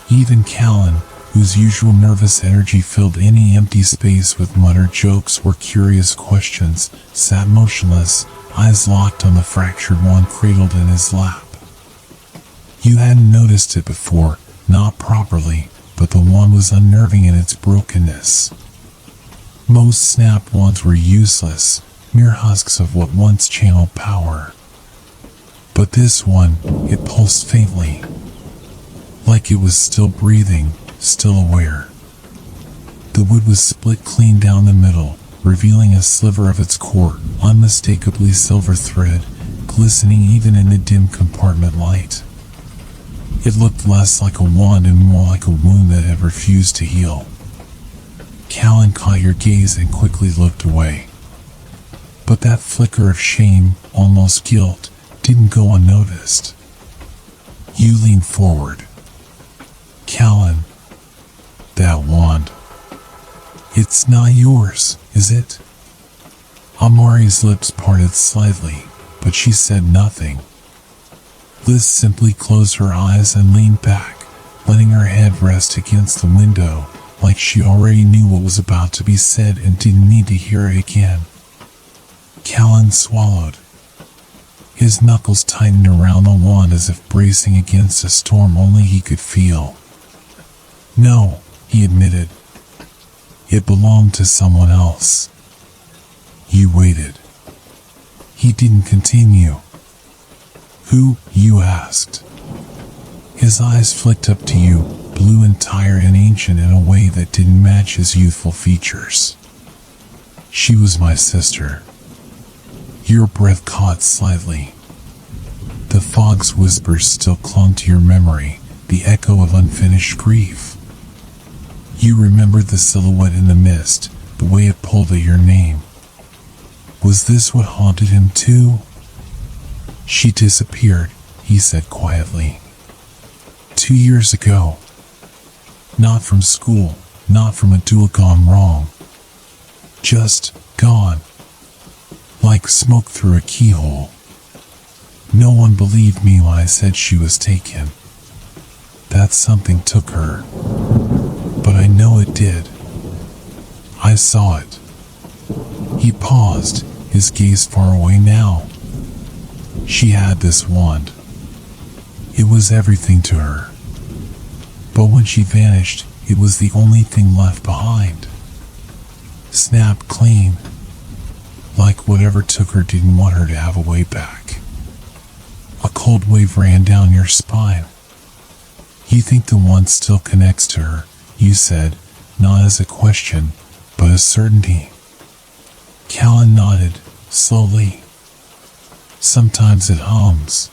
Even Callan, whose usual nervous energy filled any empty space with muttered jokes or curious questions, sat motionless, eyes locked on the fractured wand cradled in his lap. You hadn't noticed it before, not properly, but the wand was unnerving in its brokenness. Most snap wands were useless, mere husks of what once channeled power. But this one, it pulsed faintly, like it was still breathing, still aware. The wood was split clean down the middle, revealing a sliver of its core, unmistakably silver thread, glistening even in the dim compartment light. It looked less like a wand and more like a wound that had refused to heal. Callan caught your gaze and quickly looked away. But that flicker of shame, almost guilt, didn't go unnoticed. You leaned forward. Callan, that wand. It's not yours, is it? Amari's lips parted slightly, but she said nothing. Liz simply closed her eyes and leaned back, letting her head rest against the window, like she already knew what was about to be said and didn't need to hear it again. Callan swallowed. His knuckles tightened around the wand as if bracing against a storm only he could feel. No, he admitted. It belonged to someone else. You waited. He didn't continue. Who, you asked. His eyes flicked up to you, blue and tired and ancient in a way that didn't match his youthful features. She was my sister. Your breath caught slightly. The fog's whispers still clung to your memory, the echo of unfinished grief. You remembered the silhouette in the mist, the way it pulled at your name. Was this what haunted him too? She disappeared, he said quietly. 2 years ago. Not from school, not from a duel gone wrong. Just gone. Like smoke through a keyhole. No one believed me when I said she was taken. That something took her. But I know it did. I saw it. He paused, his gaze far away now. She had this wand. It was everything to her. But when she vanished, it was the only thing left behind. Snapped clean. Like whatever took her didn't want her to have a way back. A cold wave ran down your spine. You think the wand still connects to her, you said, not as a question, but a certainty. Callan nodded, slowly. Sometimes it hums.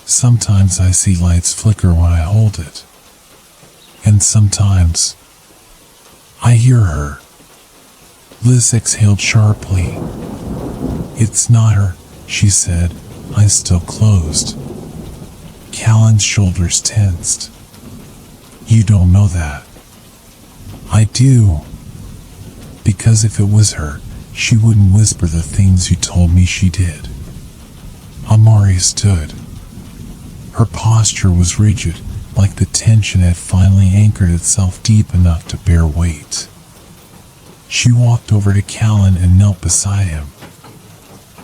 Sometimes I see lights flicker when I hold it. And sometimes I hear her. Liz exhaled sharply. It's not her, she said, eyes still closed. Callan's shoulders tensed. You don't know that. I do. Because if it was her, she wouldn't whisper the things you told me she did. Amari stood. Her posture was rigid, like the tension had finally anchored itself deep enough to bear weight. She walked over to Callan and knelt beside him.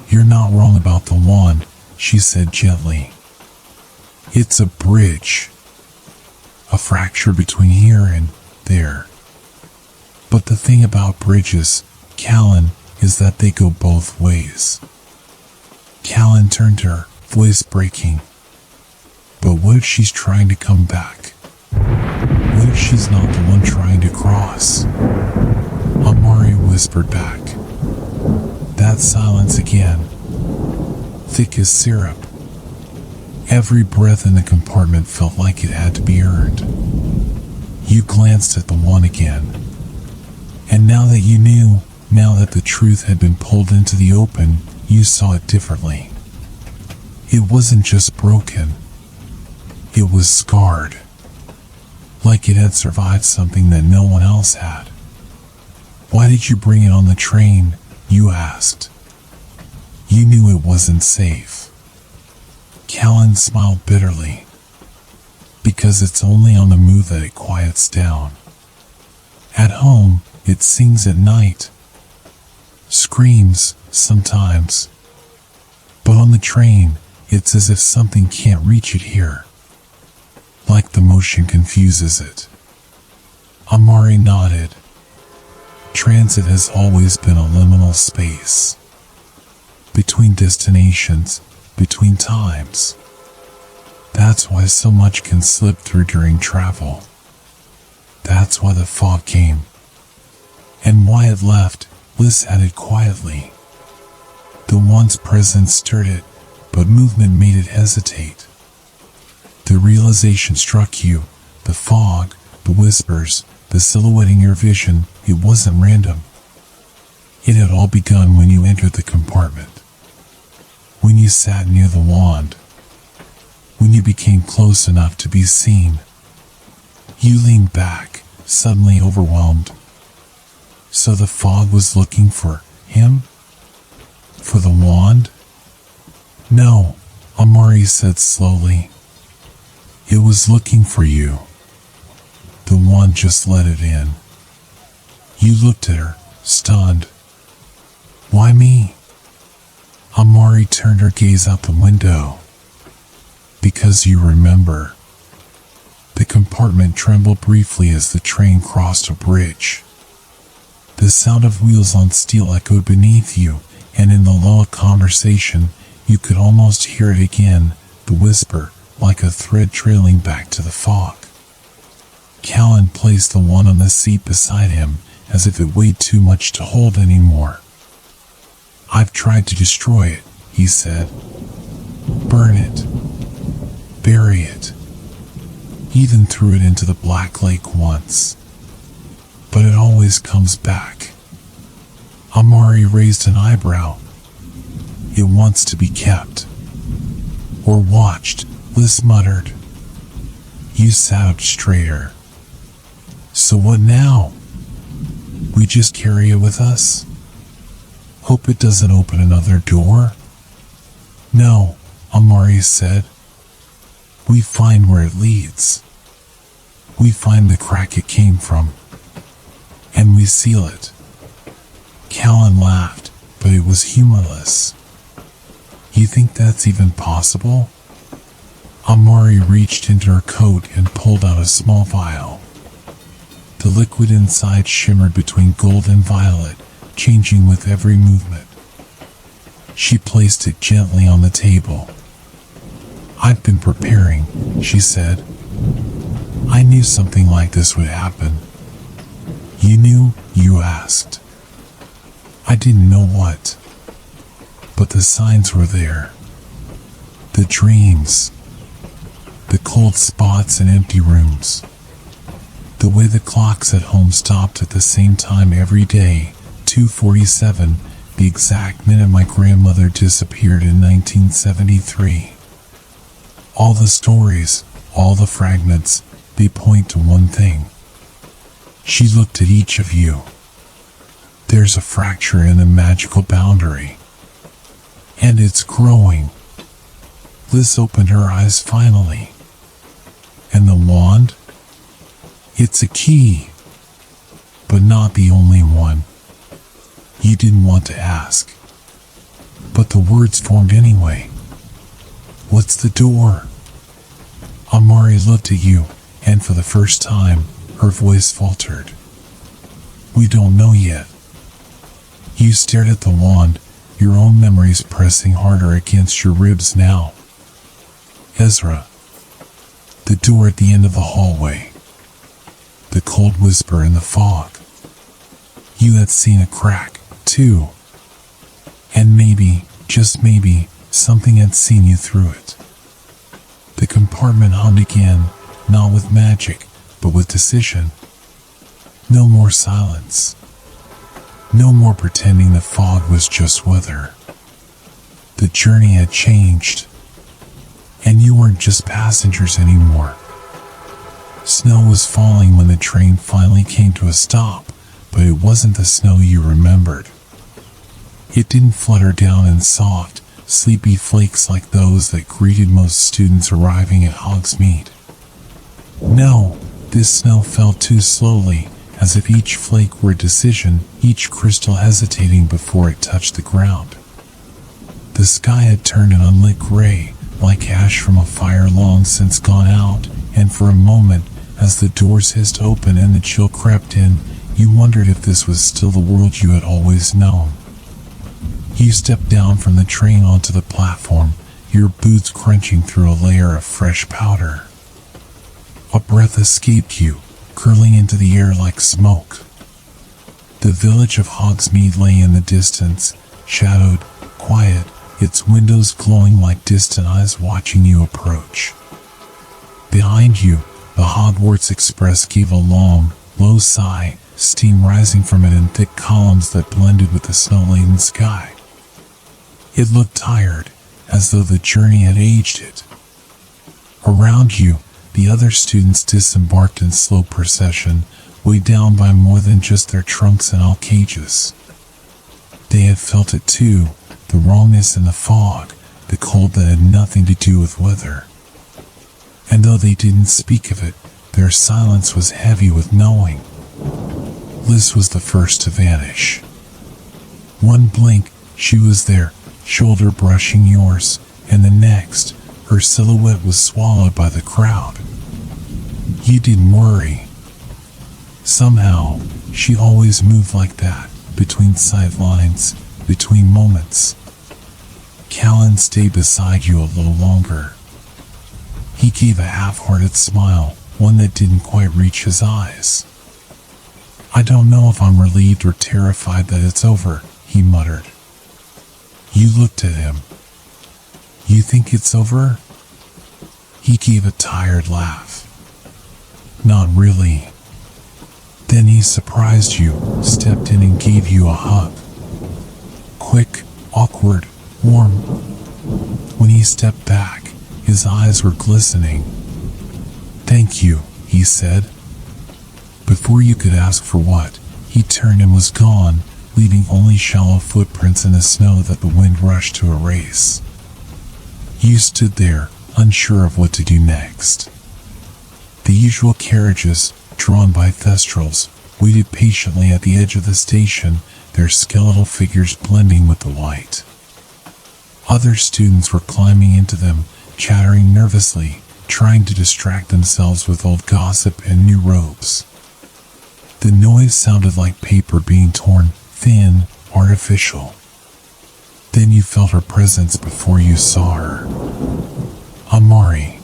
You're not wrong about the wand, she said gently. It's a bridge. A fracture between here and there. But the thing about bridges, Callan, is that they go both ways. Callan turned to her, voice breaking. But what if she's trying to come back? What if she's not the one trying to cross? Amari whispered back. That silence again. Thick as syrup. Every breath in the compartment felt like it had to be earned. You glanced at the one again. And now that you knew, now that the truth had been pulled into the open, you saw it differently. It wasn't just broken. It was scarred. Like it had survived something that no one else had. Why did you bring it on the train? You asked. You knew it wasn't safe. Callan smiled bitterly. Because it's only on the move that it quiets down. At home, it sings at night. Screams, sometimes. But on the train, it's as if something can't reach it here. Like the motion confuses it. Amari nodded. Transit has always been a liminal space. Between destinations, between times. That's why so much can slip through during travel. That's why the fog came. And why it left, Liz added quietly. The once presence stirred it, but movement made it hesitate. The realization struck you, the fog, the whispers, the silhouetting your vision, it wasn't random. It had all begun when you entered the compartment. When you sat near the wand. When you became close enough to be seen. You leaned back, suddenly overwhelmed. So the fog was looking for him? For the wand? No, Amari said slowly. It was looking for you. The wand just let it in. You looked at her, stunned. Why me? Amari turned her gaze out the window. Because you remember. The compartment trembled briefly as the train crossed a bridge. The sound of wheels on steel echoed beneath you, and in the lull of conversation, you could almost hear it again, the whisper, like a thread trailing back to the fog. Callan placed the wand on the seat beside him, as if it weighed too much to hold anymore. I've tried to destroy it, he said. Burn it. Bury it. Even threw it into the Black Lake once. But it always comes back. Amari raised an eyebrow. It wants to be kept. Or watched, Liz muttered. You sat up straighter. So what now? We just carry it with us? Hope it doesn't open another door? No, Amari said. We find where it leads. We find the crack it came from. And we seal it. Callan laughed, but it was humorless. You think that's even possible? Amari reached into her coat and pulled out a small vial. The liquid inside shimmered between gold and violet, changing with every movement. She placed it gently on the table. I've been preparing, she said. I knew something like this would happen. You knew? You asked. I didn't know what. But the signs were there. The dreams. The cold spots and empty rooms. The way the clocks at home stopped at the same time every day, 2:47, the exact minute my grandmother disappeared in 1973. All the stories, all the fragments, they point to one thing. She looked at each of you. There's a fracture in the magical boundary. And it's growing. Liz opened her eyes finally. And the wand? It's a key. But not the only one. You didn't want to ask. But the words formed anyway. What's the door? Amari looked at you, and for the first time, her voice faltered. We don't know yet. You stared at the wand, your own memories pressing harder against your ribs now. Ezra. The door at the end of the hallway. The cold whisper in the fog. You had seen a crack, too. And maybe, just maybe, something had seen you through it. The compartment hummed again, not with magic, but with decision. No more silence. No more pretending the fog was just weather. The journey had changed, and you weren't just passengers anymore. Snow was falling when the train finally came to a stop, but it wasn't the snow you remembered. It didn't flutter down in soft, sleepy flakes like those that greeted most students arriving at Hogsmeade. No, this snow fell too slowly, as if each flake were a decision, each crystal hesitating before it touched the ground. The sky had turned an unlit gray, like ash from a fire long since gone out, and for a moment, as the doors hissed open and the chill crept in, you wondered if this was still the world you had always known. You stepped down from the train onto the platform, your boots crunching through a layer of fresh powder. A breath escaped you, curling into the air like smoke. The village of Hogsmeade lay in the distance, shadowed, quiet, its windows glowing like distant eyes watching you approach. Behind you, the Hogwarts Express gave a long, low sigh, steam rising from it in thick columns that blended with the snow-laden sky. It looked tired, as though the journey had aged it. Around you, the other students disembarked in slow procession, weighed down by more than just their trunks and all cages. They had felt it too, the rawness in the fog, the cold that had nothing to do with weather. And though they didn't speak of it, their silence was heavy with knowing. Liz was the first to vanish. One blink, she was there, shoulder brushing yours, and the next, her silhouette was swallowed by the crowd. You didn't worry. Somehow, she always moved like that, between sidelines, between moments. Callan stayed beside you a little longer. He gave a half-hearted smile, one that didn't quite reach his eyes. I don't know if I'm relieved or terrified that it's over, he muttered. You looked at him. You think it's over? He gave a tired laugh. Not really. Then he surprised you, stepped in and gave you a hug. Quick, awkward, warm. When he stepped back, his eyes were glistening. Thank you, he said. Before you could ask for what, he turned and was gone, leaving only shallow footprints in the snow that the wind rushed to erase. You stood there, unsure of what to do next. The usual carriages, drawn by thestrals, waited patiently at the edge of the station, their skeletal figures blending with the light. Other students were climbing into them, chattering nervously, trying to distract themselves with old gossip and new robes. The noise sounded like paper being torn, thin, artificial. Then you felt her presence before you saw her. Amari.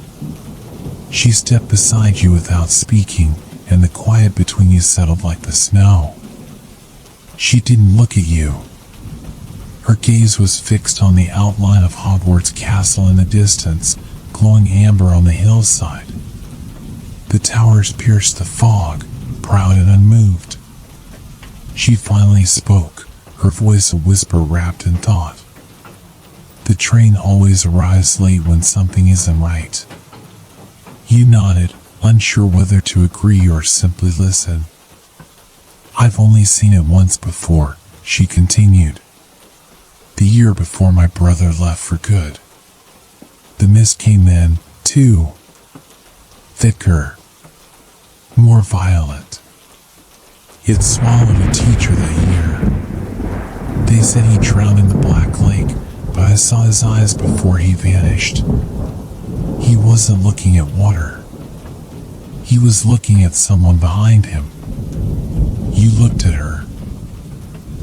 She stepped beside you without speaking, and the quiet between you settled like the snow. She didn't look at you. Her gaze was fixed on the outline of Hogwarts Castle in the distance, glowing amber on the hillside. The towers pierced the fog, proud and unmoved. She finally spoke, her voice a whisper wrapped in thought. The train always arrives late when something isn't right. You nodded, unsure whether to agree or simply listen. I've only seen it once before, she continued. The year before my brother left for good. The mist came then, too. Thicker. More violent. It swallowed a teacher that year. They said he drowned in the Black Lake, but I saw his eyes before he vanished. He wasn't looking at water. He was looking at someone behind him. You looked at her.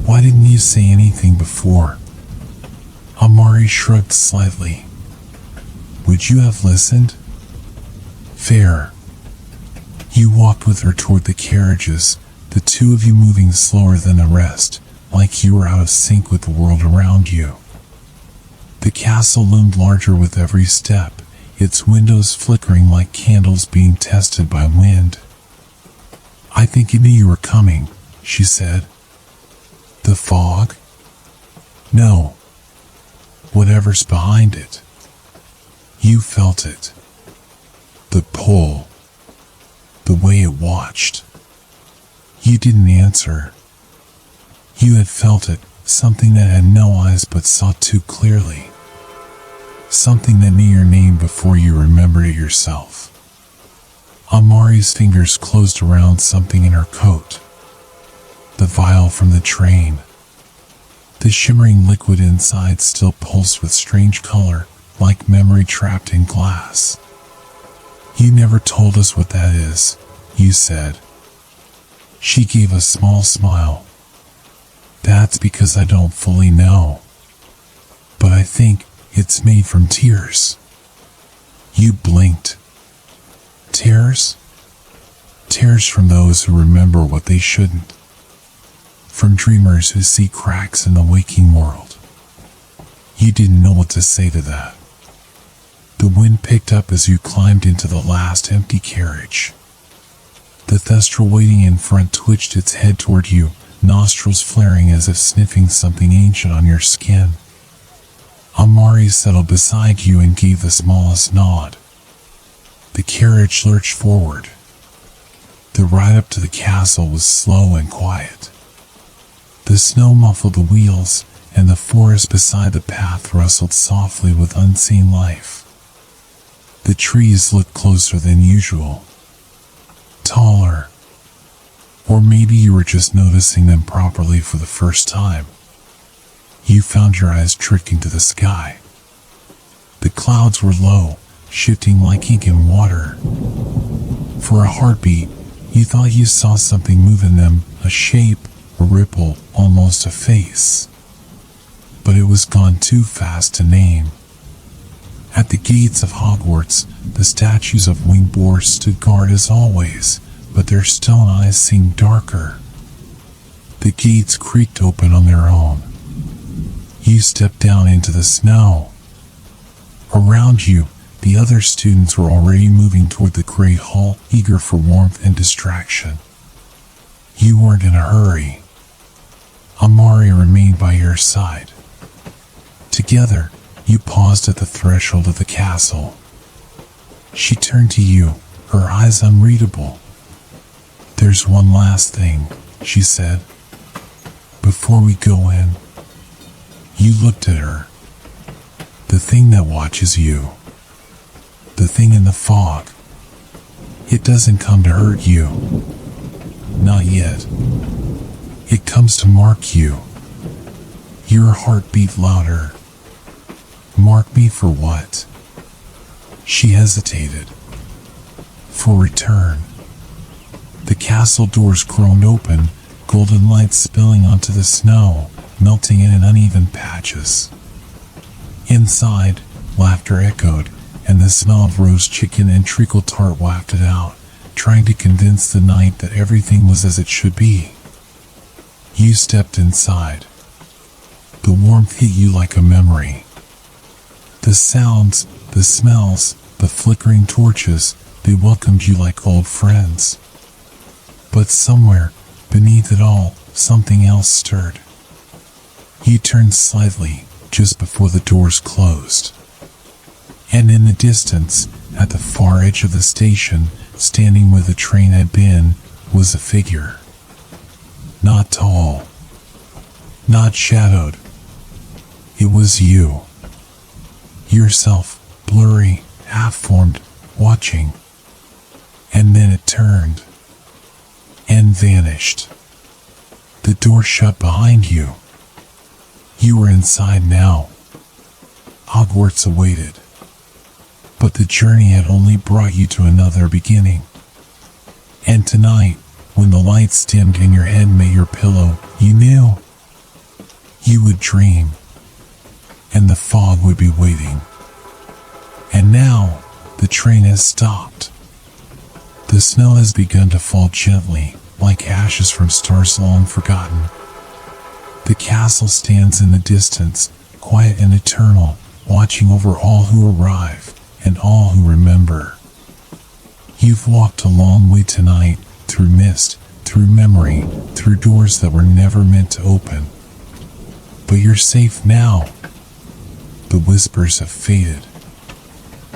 Why didn't you say anything before? Amari shrugged slightly. Would you have listened? Fair. You walked with her toward the carriages, the two of you moving slower than the rest, like you were out of sync with the world around you. The castle loomed larger with every step, its windows flickering like candles being tested by wind. I think you knew you were coming, she said. The fog? No. Whatever's behind it. You felt it. The pull. The way it watched. You didn't answer. You had felt it, something that had no eyes but saw too clearly. Something that knew your name before you remembered it yourself. Amari's fingers closed around something in her coat. The vial from the train. The shimmering liquid inside still pulsed with strange color, like memory trapped in glass. You never told us what that is, you said. She gave a small smile. That's because I don't fully know. But I think it's made from tears. You blinked. Tears? Tears from those who remember what they shouldn't. From dreamers who see cracks in the waking world. You didn't know what to say to that. The wind picked up as you climbed into the last empty carriage. The thestral waiting in front twitched its head toward you, nostrils flaring as if sniffing something ancient on your skin. Amari settled beside you and gave the smallest nod. The carriage lurched forward. The ride up to the castle was slow and quiet. The snow muffled the wheels, and the forest beside the path rustled softly with unseen life. The trees looked closer than usual. Taller. Or maybe you were just noticing them properly for the first time. You found your eyes drifting to the sky. The clouds were low, shifting like ink in water. For a heartbeat, you thought you saw something move in them, a shape, a ripple, almost a face. But it was gone too fast to name. At the gates of Hogwarts, the statues of winged boars stood guard as always, but their stone eyes seemed darker. The gates creaked open on their own. You stepped down into the snow. Around you, the other students were already moving toward the great hall, eager for warmth and distraction. You weren't in a hurry. Amari remained by your side. Together, you paused at the threshold of the castle. She turned to you, her eyes unreadable. There's one last thing, she said. Before we go in. You looked at her. The thing that watches you. The thing in the fog. It doesn't come to hurt you. Not yet. It comes to mark you. Your heart beat louder. Mark me for what? She hesitated. For return. The castle doors groaned open, golden light spilling onto the snow, melting in uneven patches. Inside, laughter echoed, and the smell of roast chicken and treacle tart wafted out, trying to convince the night that everything was as it should be. You stepped inside. The warmth hit you like a memory. The sounds, the smells, the flickering torches, they welcomed you like old friends. But somewhere, beneath it all, something else stirred. You turned slightly, just before the doors closed. And in the distance, at the far edge of the station, standing where the train had been, was a figure. Not tall. Not shadowed. It was you. Yourself, blurry, half-formed, watching. And then it turned. And vanished. The door shut behind you. You were inside now. Hogwarts awaited. But the journey had only brought you to another beginning. And tonight, when the lights dimmed and your head met your pillow, you knew. You would dream. And the fog would be waiting. And now, the train has stopped. The snow has begun to fall gently, like ashes from stars long forgotten. The castle stands in the distance, quiet and eternal, watching over all who arrive, and all who remember. You've walked a long way tonight, through mist, through memory, through doors that were never meant to open, But you're safe now. The whispers have faded.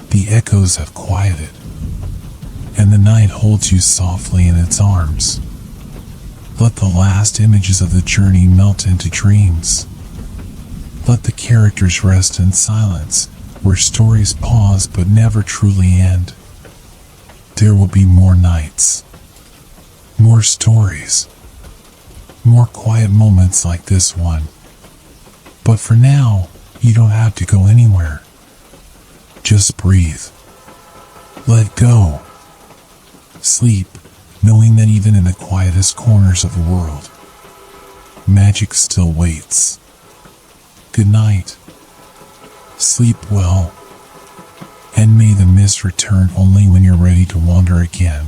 The echoes have quieted. And the night holds you softly in its arms. Let the last images of the journey melt into dreams. Let the characters rest in silence, where stories pause but never truly end. There will be more nights, more stories, more quiet moments like this one. But for now, you don't have to go anywhere. Just breathe. Let go. Sleep, knowing that even in the quietest corners of the world, magic still waits. Good night. Sleep well. And may the mist return only when you're ready to wander again.